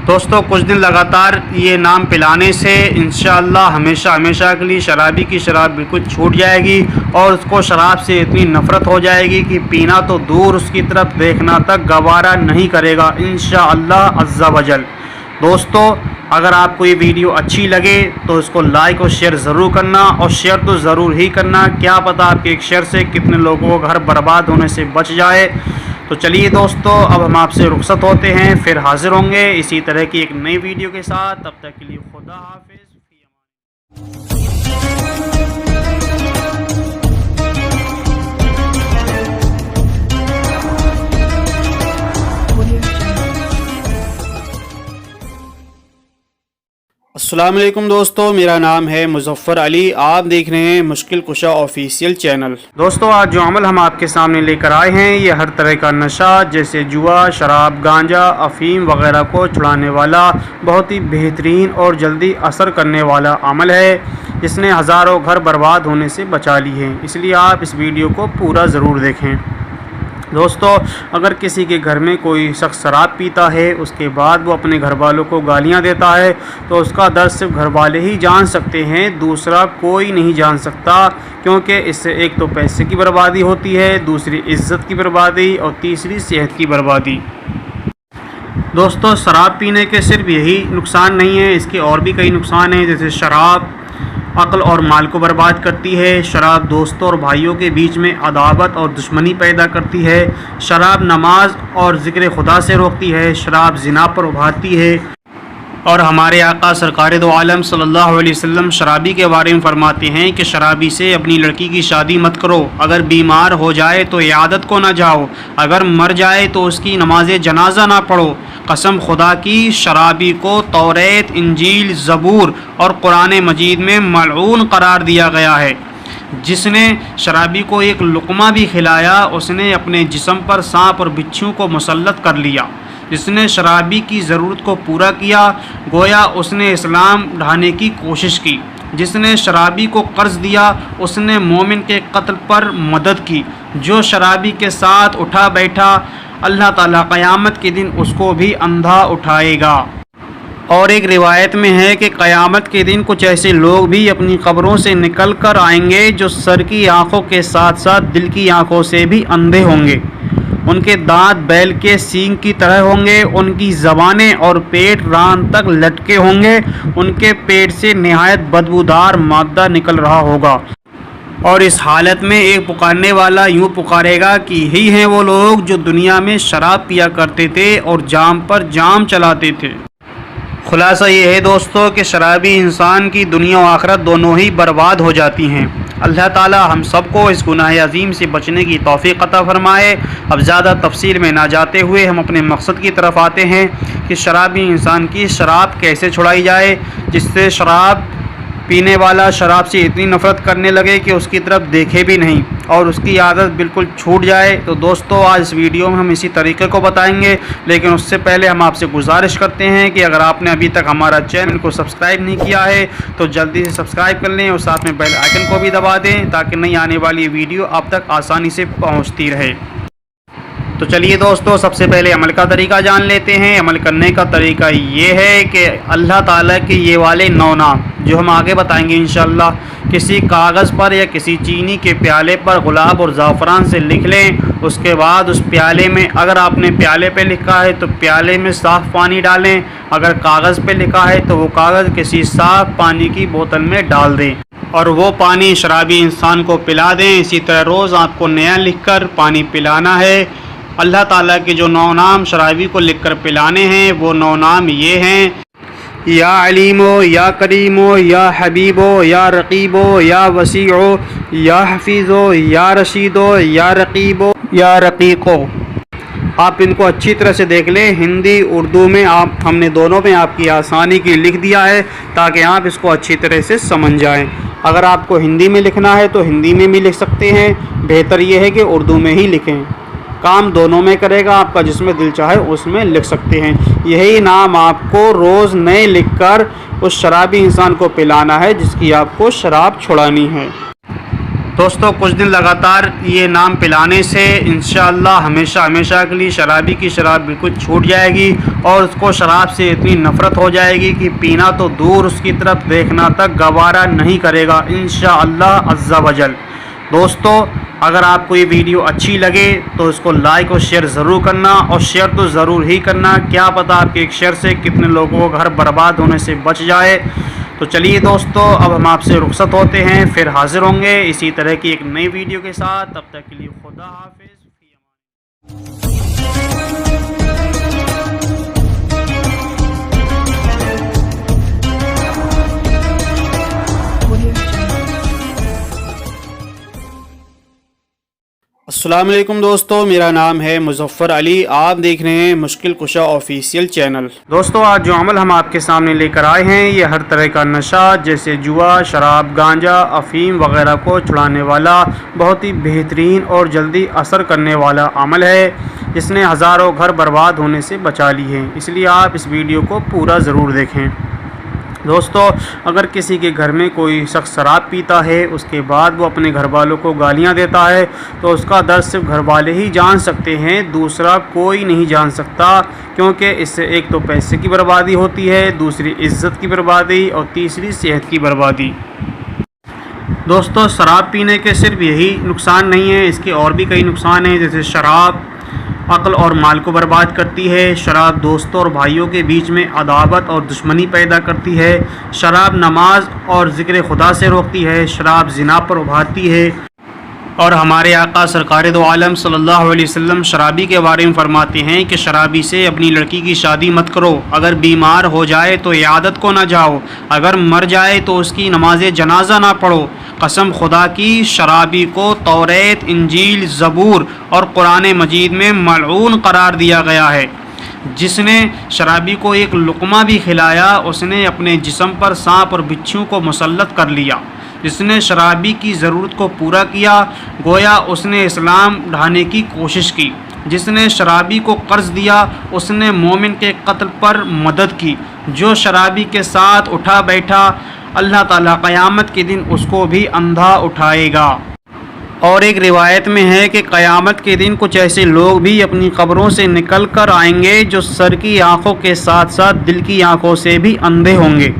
दोस्तों, कुछ दिन लगातार ये नाम पिलाने से इंशाअल्लाह हमेशा हमेशा के लिए शराबी की शराब बिल्कुल छूट जाएगी और उसको शराब से इतनी नफ़रत हो जाएगी कि पीना तो दूर, उसकी तरफ देखना तक गवारा नहीं करेगा इंशाअल्लाह अज़्ज़ा वजल। दोस्तों, अगर आपको ये वीडियो अच्छी लगे तो इसको लाइक और शेयर ज़रूर करना, और शेयर तो ज़रूर ही करना। क्या पता आपके एक शेयर से कितने लोगों को घर बर्बाद होने से बच जाए। तो चलिए दोस्तों, अब हम आपसे रुखसत होते हैं, फिर हाजिर होंगे इसी तरह की एक नई वीडियो के साथ। तब तक के लिए खुदा हाफिज़। अस्सलाम वालेकुम दोस्तों, मेरा नाम है मुज़फ़्फ़र अली। आप देख रहे हैं मुश्किल कुशा ऑफिशियल चैनल। दोस्तों, आज जो अमल हम आपके सामने लेकर आए हैं ये हर तरह का नशा जैसे जुआ, शराब, गांजा, अफ़ीम वगैरह को छुड़ाने वाला बहुत ही बेहतरीन और जल्दी असर करने वाला अमल है, जिसने हज़ारों घर बर्बाद होने से बचा ली हैं। इसलिए आप इस वीडियो को पूरा ज़रूर देखें। दोस्तों, अगर किसी के घर में कोई शख्स शराब पीता है, उसके बाद वो अपने घर वालों को गालियां देता है, तो उसका दर्द सिर्फ घर वाले ही जान सकते हैं, दूसरा कोई नहीं जान सकता। क्योंकि इससे एक तो पैसे की बर्बादी होती है, दूसरी इज़्ज़त की बर्बादी और तीसरी सेहत की बर्बादी। दोस्तों, शराब पीने के सिर्फ यही नुकसान नहीं है, इसके और भी कई नुकसान हैं। जैसे शराब अक्ल और माल को बर्बाद करती है, शराब दोस्तों और भाइयों के बीच में अदावत और दुश्मनी पैदा करती है, शराब नमाज और ज़िक्र खुदा से रोकती है, शराब ज़िना पर उभारती है। और हमारे आका सरकार दो आलम सल्लल्लाहु अलैहि वसल्लम शराबी के बारे में फरमाते हैं कि शराबी से अपनी लड़की की शादी मत करो। अगर बीमार हो जाए तो इयादत को ना जाओ, अगर मर जाए तो उसकी नमाज जनाजा ना पढ़ो। कसम खुदा की, शराबी को तौरेत, इंजील, ज़बूर और कुरान मजीद में मलऊन करार दिया गया है। जिसने शराबी को एक लुक़मा भी खिलाया, उसने अपने जिस्म पर सांप और बिच्छू को मुसल्लत कर लिया। जिसने शराबी की ज़रूरत को पूरा किया, गोया उसने इस्लाम ढाने की कोशिश की। जिसने शराबी को कर्ज़ दिया, उसने मोमिन के कत्ल पर मदद की। जो शराबी के साथ उठा बैठा, अल्लाह ताला क़यामत के दिन उसको भी अंधा उठाएगा। और एक रिवायत में है कि क़यामत के दिन कुछ ऐसे लोग भी अपनी कब्रों से निकल कर आएंगे जो सर की आँखों के साथ साथ दिल की आँखों से भी अंधे होंगे। उनके दांत बैल के सींग की तरह होंगे, उनकी ज़बानें और पेट रान तक लटके होंगे, उनके पेट से निहायत बदबूदार मादा निकल रहा होगा। और इस हालत में एक पुकारने वाला यूँ पुकारेगा कि यही हैं वो लोग जो दुनिया में शराब पिया करते थे और जाम पर जाम चलाते थे। खुलासा ये है दोस्तों कि शराबी इंसान की दुनिया और आखिरत दोनों ही बर्बाद हो जाती हैं। अल्लाह ताला हम सबको इस गुनाह अज़ीम से बचने की तौफ़ीक़ अता फ़रमाए। अब ज़्यादा तफसील में ना जाते हुए हम अपने मकसद की तरफ आते हैं कि शराबी इंसान की शराब कैसे छुड़ाई जाए, जिससे शराब पीने वाला शराब से इतनी नफ़रत करने लगे कि उसकी तरफ देखे भी नहीं और उसकी आदत बिल्कुल छूट जाए। तो दोस्तों, आज इस वीडियो में हम इसी तरीके को बताएंगे, लेकिन उससे पहले हम आपसे गुजारिश करते हैं कि अगर आपने अभी तक हमारा चैनल को सब्सक्राइब नहीं किया है तो जल्दी से सब्सक्राइब कर लें और साथ में बेल आइकन को भी दबा दें ताकि नई आने वाली वीडियो आप तक आसानी से पहुँचती रहे। तो चलिए दोस्तों, सबसे पहले अमल का तरीका जान लेते हैं। अमल करने का तरीका ये है कि अल्लाह ताला के ये वाले 9 नाम जो हम आगे बताएंगे इंशाअल्लाह, किसी कागज़ पर या किसी चीनी के प्याले पर गुलाब और ज़ाफ़रान से लिख लें। उसके बाद उस प्याले में, अगर आपने प्याले पे लिखा है तो प्याले में साफ़ पानी डालें, अगर कागज़ पे लिखा है तो वो कागज़ किसी साफ़ पानी की बोतल में डाल दें और वो पानी शराबी इंसान को पिला दें। इसी तरह रोज़ आपको नया लिख कर पानी पिलाना है। अल्लाह ताला के जो 9 नाम शराबी को लिखकर पिलाने हैं, वो 9 नाम ये हैं: या अलीमो, या करीमो, या हबीबो, या रकीबो, या वसीओ, या हफीज़ो, या रशीदो, या रकीबो, या रकीको। आप इनको अच्छी तरह से देख लें। हिंदी उर्दू में हमने दोनों में आपकी आसानी की लिख दिया है ताकि आप इसको अच्छी तरह से समझ जाएं। अगर आपको हिंदी में लिखना है तो हिंदी में भी लिख सकते हैं, बेहतर ये है कि उर्दू में ही लिखें। काम दोनों में करेगा, आपका जिसमें दिल चाहे उसमें लिख सकते हैं। यही नाम आपको रोज़ नए लिखकर उस शराबी इंसान को पिलाना है जिसकी आपको शराब छुड़ानी है। दोस्तों, कुछ दिन लगातार ये नाम पिलाने से इंशाअल्लाह हमेशा हमेशा के लिए शराबी की शराब बिल्कुल छूट जाएगी और उसको शराब से इतनी नफ़रत हो जाएगी कि पीना तो दूर, उसकी तरफ देखना तक गवारा नहीं करेगा इंशाअल्लाह अज़्ज़ा वजल। दोस्तों, अगर आपको ये वीडियो अच्छी लगे तो इसको लाइक और शेयर ज़रूर करना, और शेयर तो ज़रूर ही करना। क्या पता आपके एक शेयर से कितने लोगों का घर बर्बाद होने से बच जाए। तो चलिए दोस्तों, अब हम आपसे रुखसत होते हैं, फिर हाजिर होंगे इसी तरह की एक नई वीडियो के साथ। तब तक के लिए खुदा हाफिज़। अस्सलाम वालेकुम दोस्तों, मेरा नाम है मुज़फ़्फ़र अली। आप देख रहे हैं मुश्किल कुशा ऑफिशियल चैनल। दोस्तों, आज जो अमल हम आपके सामने लेकर आए हैं ये हर तरह का नशा जैसे जुआ, शराब, गांजा, अफ़ीम वगैरह को छुड़ाने वाला बहुत ही बेहतरीन और जल्दी असर करने वाला अमल है, जिसने हज़ारों घर बर्बाद होने से बचा ली है। इसलिए आप इस वीडियो को पूरा ज़रूर देखें। दोस्तों, अगर किसी के घर में कोई शख्स शराब पीता है, उसके बाद वो अपने घर वालों को गालियां देता है, तो उसका दर्द सिर्फ घर वाले ही जान सकते हैं, दूसरा कोई नहीं जान सकता। क्योंकि इससे एक तो पैसे की बर्बादी होती है, दूसरी इज्जत की बर्बादी और तीसरी सेहत की बर्बादी। दोस्तों, शराब पीने के सिर्फ यही नुकसान नहीं है, इसके और भी कई नुकसान हैं। जैसे शराब अक्ल और माल को बर्बाद करती है, शराब दोस्तों और भाइयों के बीच में अदावत और दुश्मनी पैदा करती है, शराब नमाज और ज़िक्र खुदा से रोकती है, शराब ज़िना पर उभारती है। और हमारे आका सरकार दो आलम सल्लल्लाहु अलैहि वसल्लम शराबी के बारे में फरमाते हैं कि शराबी से अपनी लड़की की शादी मत करो। अगर बीमार हो जाए तो इयादत को ना जाओ, अगर मर जाए तो उसकी नमाज जनाजा ना पढ़ो। कसम खुदा की, शराबी को तौरेत, इंजील, ज़बूर और कुरान मजीद में मलऊन करार दिया गया है। जिसने शराबी को एक लुक़मा भी खिलाया, उसने अपने जिस्म पर सांप और बिच्छू को मुसल्लत कर लिया। जिसने शराबी की ज़रूरत को पूरा किया, गोया उसने इस्लाम ढाने की कोशिश की। जिसने शराबी को कर्ज़ दिया, उसने मोमिन के कत्ल पर मदद की। जो शराबी के साथ उठा बैठा, अल्लाह ताला क़यामत के दिन उसको भी अंधा उठाएगा। और एक रिवायत में है कि क़यामत के दिन कुछ ऐसे लोग भी अपनी कब्रों से निकल कर आएंगे जो सर की आँखों के साथ साथ दिल की आँखों से भी अंधे होंगे।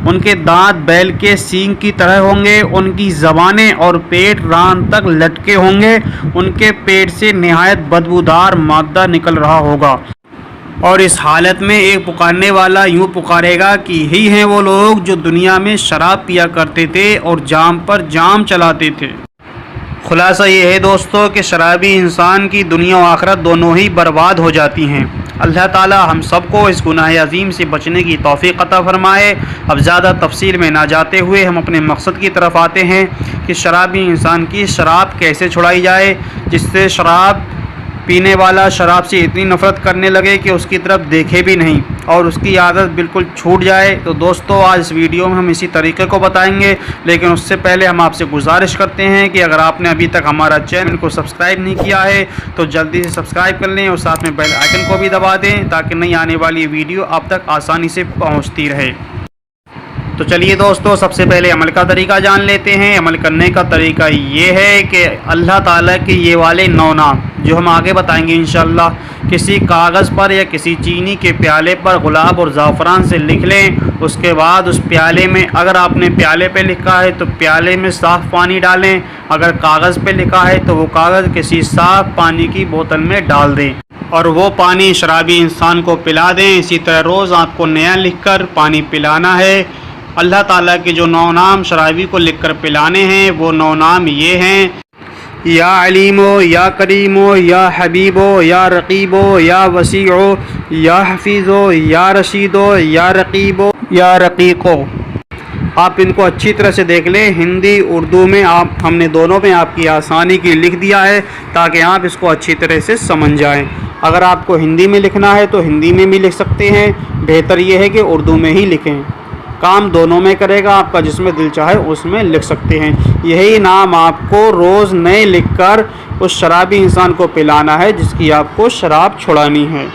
उनके दांत बैल के सींग की तरह होंगे, उनकी ज़बानें और पेट रान तक लटके होंगे, उनके पेट से निहायत बदबूदार मादा निकल रहा होगा। और इस हालत में एक पुकारने वाला यूँ पुकारेगा कि यही हैं वो लोग जो दुनिया में शराब पिया करते थे और जाम पर जाम चलाते थे। खुलासा ये है दोस्तों कि शराबी इंसान की दुनिया और आखिरत दोनों ही बर्बाद हो जाती हैं। अल्लाह ताला हम सबको इस गुनाह अज़ीम से बचने की तौफ़ीक़ अता फ़रमाए। अब ज़्यादा तफसील में ना जाते हुए हम अपने मकसद की तरफ आते हैं कि शराबी इंसान की शराब कैसे छुड़ाई जाए, जिससे शराब पीने वाला शराब से इतनी नफ़रत करने लगे कि उसकी तरफ देखे भी नहीं और उसकी आदत बिल्कुल छूट जाए। तो दोस्तों, आज इस वीडियो में हम इसी तरीके को बताएंगे, लेकिन उससे पहले हम आपसे गुजारिश करते हैं कि अगर आपने अभी तक हमारा चैनल को सब्सक्राइब नहीं किया है तो जल्दी से सब्सक्राइब कर लें और साथ में बेल आइकन को भी दबा दें ताकि नई आने वाली वीडियो आप तक आसानी से पहुँचती रहे। तो चलिए दोस्तों, सबसे पहले अमल का तरीका जान लेते हैं। अमल करने का तरीका ये है कि अल्लाह ताला के ये वाले 9 नाम जो हम आगे बताएंगे इंशाअल्लाह, किसी कागज़ पर या किसी चीनी के प्याले पर गुलाब और ज़ाफ़रान से लिख लें। उसके बाद उस प्याले में, अगर आपने प्याले पे लिखा है तो प्याले में साफ़ पानी डालें, अगर कागज़ पे लिखा है तो वो कागज़ किसी साफ़ पानी की बोतल में डाल दें और वो पानी शराबी इंसान को पिला दें। इसी तरह रोज़ आपको नया लिख कर पानी पिलाना है। अल्लाह ताला के जो 9 नाम शराबी को लिखकर पिलाने हैं, वो 9 नाम ये हैं: या अलीमो, या करीमो, या हबीबो, या रकीबो, या वसीओ, या हफीज़ो, या रशीदो, या रकीबो, या रकीको। आप इनको अच्छी तरह से देख लें। हिंदी उर्दू में हमने दोनों में आपकी आसानी की लिख दिया है ताकि आप इसको अच्छी तरह से समझ जाएं। अगर आपको हिंदी में लिखना है तो हिंदी में भी लिख सकते हैं, बेहतर ये है कि उर्दू में ही लिखें। काम दोनों में करेगा आपका, जिसमें दिल चाहे उसमें लिख सकते हैं। यही नाम आपको रोज़ नए लिखकर उस शराबी इंसान को पिलाना है जिसकी आपको शराब छुड़ानी है।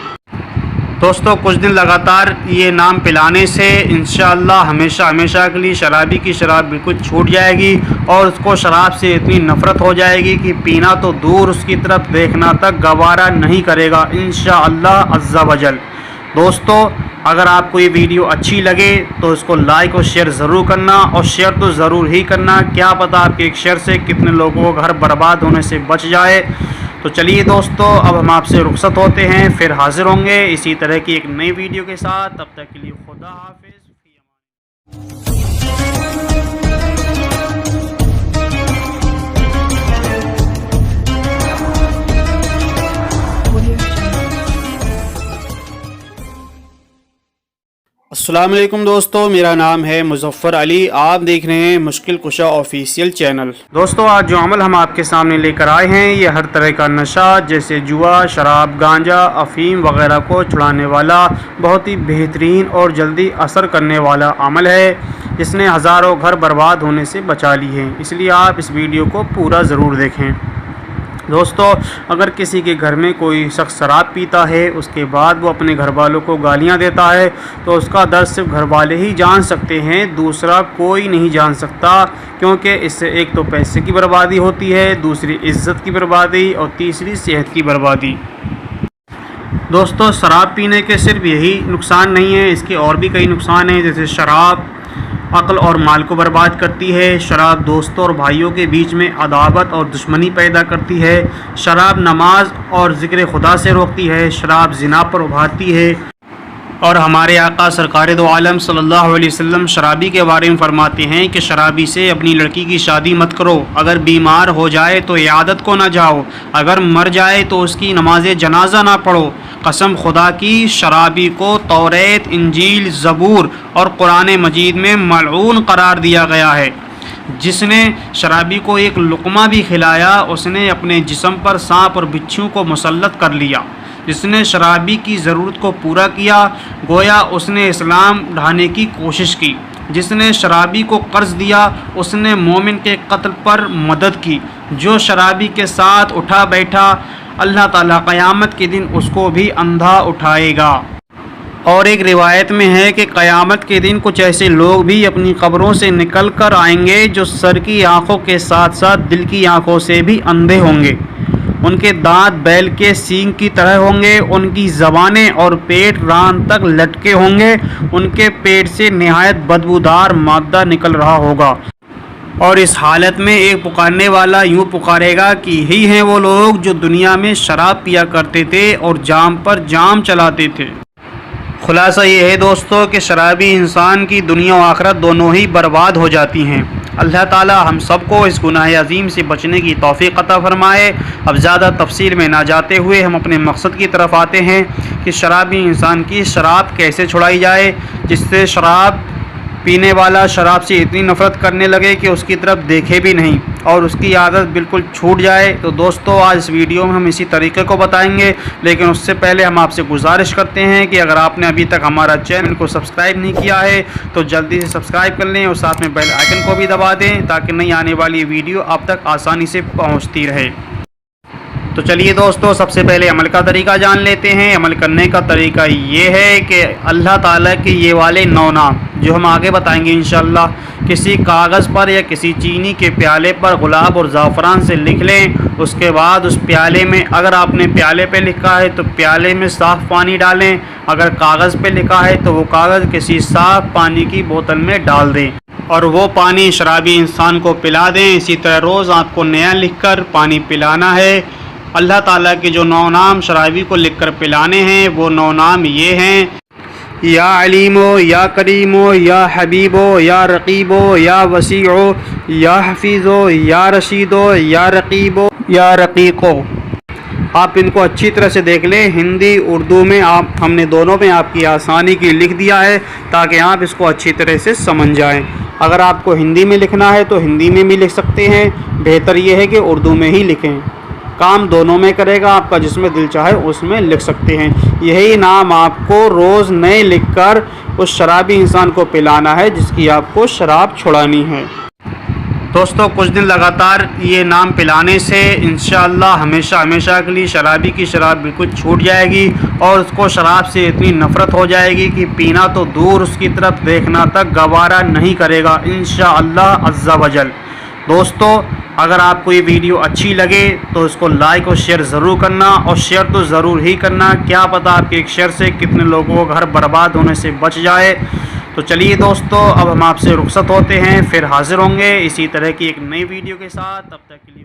दोस्तों, कुछ दिन लगातार ये नाम पिलाने से इंशाअल्लाह हमेशा हमेशा के लिए शराबी की शराब बिल्कुल छूट जाएगी और उसको शराब से इतनी नफ़रत हो जाएगी कि पीना तो दूर, उसकी तरफ देखना तक गवारा नहीं करेगा इंशाअल्लाह अज़्ज़ा वजल। दोस्तों, अगर आपको ये वीडियो अच्छी लगे तो इसको लाइक और शेयर ज़रूर करना, और शेयर तो ज़रूर ही करना। क्या पता आपके एक शेयर से कितने लोगों का घर बर्बाद होने से बच जाए। तो चलिए दोस्तों, अब हम आपसे रुखसत होते हैं, फिर हाजिर होंगे इसी तरह की एक नई वीडियो के साथ। तब तक के लिए खुदा हाफिज़। अस्सलाम वालेकुम दोस्तों, मेरा नाम है मुज़फ़्फ़र अली। आप देख रहे हैं मुश्किल कुशा ऑफिशियल चैनल। दोस्तों, आज जो अमल हम आपके सामने लेकर आए हैं ये हर तरह का नशा जैसे जुआ, शराब, गांजा, अफ़ीम वगैरह को छुड़ाने वाला बहुत ही बेहतरीन और जल्दी असर करने वाला अमल है, जिसने हज़ारों घर बर्बाद होने से बचा ली है। इसलिए आप इस वीडियो को पूरा ज़रूर देखें। दोस्तों, अगर किसी के घर में कोई शख्स शराब पीता है, उसके बाद वो अपने घर वालों को गालियां देता है, तो उसका दर्द सिर्फ घर वाले ही जान सकते हैं, दूसरा कोई नहीं जान सकता। क्योंकि इससे एक तो पैसे की बर्बादी होती है, दूसरी इज़्ज़त की बर्बादी और तीसरी सेहत की बर्बादी। दोस्तों, शराब पीने के सिर्फ यही नुकसान नहीं है, इसके और भी कई नुकसान हैं। जैसे शराब अक्ल और माल को बर्बाद करती है, शराब दोस्तों और भाइयों के बीच में अदावत और दुश्मनी पैदा करती है, शराब नमाज और ज़िक्र खुदा से रोकती है, शराब ज़िना पर उभारती है। और हमारे आका सरकार दो आलम सल्लल्लाहु अलैहि वसल्लम शराबी के बारे में फरमाते हैं कि शराबी से अपनी लड़की की शादी मत करो, अगर बीमार हो जाए तो इयादत को ना जाओ, अगर मर जाए तो उसकी नमाज जनाजा ना पढ़ो। कसम खुदा की, शराबी को तौरेत, इंजील, ज़बूर और कुरान मजीद में मलऊन करार दिया गया है। जिसने शराबी को एक लुक़मा भी खिलाया, उसने अपने जिस्म पर सांप और बिच्छू को मुसल्लत कर लिया। जिसने शराबी की ज़रूरत को पूरा किया, गोया उसने इस्लाम ढाने की कोशिश की। जिसने शराबी को कर्ज़ दिया, उसने मोमिन के कत्ल पर मदद की। जो शराबी के साथ उठा बैठा, अल्लाह ताला क़यामत के दिन उसको भी अंधा उठाएगा। और एक रिवायत में है कि क़यामत के दिन कुछ ऐसे लोग भी अपनी कब्रों से निकल कर आएंगे जो सर की आँखों के साथ साथ दिल की आँखों से भी अंधे होंगे। उनके दांत बैल के सींग की तरह होंगे, उनकी ज़बानें और पेट रान तक लटके होंगे, उनके पेट से निहायत बदबूदार मादा निकल रहा होगा। और इस हालत में एक पुकारने वाला यूँ पुकारेगा कि यही हैं वो लोग जो दुनिया में शराब पिया करते थे और जाम पर जाम चलाते थे। खुलासा ये है दोस्तों कि शराबी इंसान की दुनिया और आखिरत दोनों ही बर्बाद हो जाती हैं। अल्लाह ताला हम सबको इस गुनाह अज़ीम से बचने की तौफ़ीक़ अता फ़रमाए। अब ज़्यादा तफसील में ना जाते हुए हम अपने मकसद की तरफ आते हैं कि शराबी इंसान की शराब कैसे छुड़ाई जाए, जिससे शराब पीने वाला शराब से इतनी नफ़रत करने लगे कि उसकी तरफ देखे भी नहीं और उसकी आदत बिल्कुल छूट जाए। तो दोस्तों, आज इस वीडियो में हम इसी तरीके को बताएंगे, लेकिन उससे पहले हम आपसे गुजारिश करते हैं कि अगर आपने अभी तक हमारा चैनल को सब्सक्राइब नहीं किया है तो जल्दी से सब्सक्राइब कर लें और साथ में बेल आइकन को भी दबा दें, ताकि नई आने वाली वीडियो आप तक आसानी से पहुँचती रहे। तो चलिए दोस्तों, सबसे पहले अमल का तरीका जान लेते हैं। अमल करने का तरीका ये है कि अल्लाह ताला के ये वाले 9 नाम जो हम आगे बताएंगे इंशाअल्लाह, किसी कागज़ पर या किसी चीनी के प्याले पर गुलाब और ज़ाफ़रान से लिख लें। उसके बाद उस प्याले में, अगर आपने प्याले पे लिखा है तो प्याले में साफ़ पानी डालें, अगर कागज़ पे लिखा है तो वो कागज़ किसी साफ़ पानी की बोतल में डाल दें और वो पानी शराबी इंसान को पिला दें। इसी तरह रोज़ आपको नया लिखकर पानी पिलाना है। अल्लाह ताला के जो 9 नाम शराबी को लिखकर पिलाने हैं, वो 9 नाम ये हैं: या अलीमो, या करीमो, या हबीबो, या रकीबो, या वसीओ, या हफीज़ो, या रशीदो, या रकीबो, या रकीको। आप इनको अच्छी तरह से देख लें। हिंदी उर्दू में हमने दोनों में आपकी आसानी की लिख दिया है ताकि आप इसको अच्छी तरह से समझ जाएं। अगर आपको हिंदी में लिखना है तो हिंदी में भी लिख सकते हैं, बेहतर ये है कि उर्दू में ही लिखें, काम दोनों में करेगा। आपका जिसमें दिल चाहे उसमें लिख सकते हैं। यही नाम आपको रोज़ नए लिखकर उस शराबी इंसान को पिलाना है जिसकी आपको शराब छुड़ानी है। दोस्तों, कुछ दिन लगातार ये नाम पिलाने से इंशाअल्लाह हमेशा हमेशा के लिए शराबी की शराब बिल्कुल छूट जाएगी और उसको शराब से इतनी नफ़रत हो जाएगी कि पीना तो दूर, उसकी तरफ देखना तक गवारा नहीं करेगा इंशाअल्लाह अज़्ज़ा वजल। दोस्तों, अगर आपको ये वीडियो अच्छी लगे तो इसको लाइक और शेयर ज़रूर करना, और शेयर तो ज़रूर ही करना, क्या पता आपके एक शेयर से कितने लोगों का घर बर्बाद होने से बच जाए। तो चलिए दोस्तों, अब हम आपसे रुखसत होते हैं, फिर हाज़िर होंगे इसी तरह की एक नई वीडियो के साथ। तब तक के लिए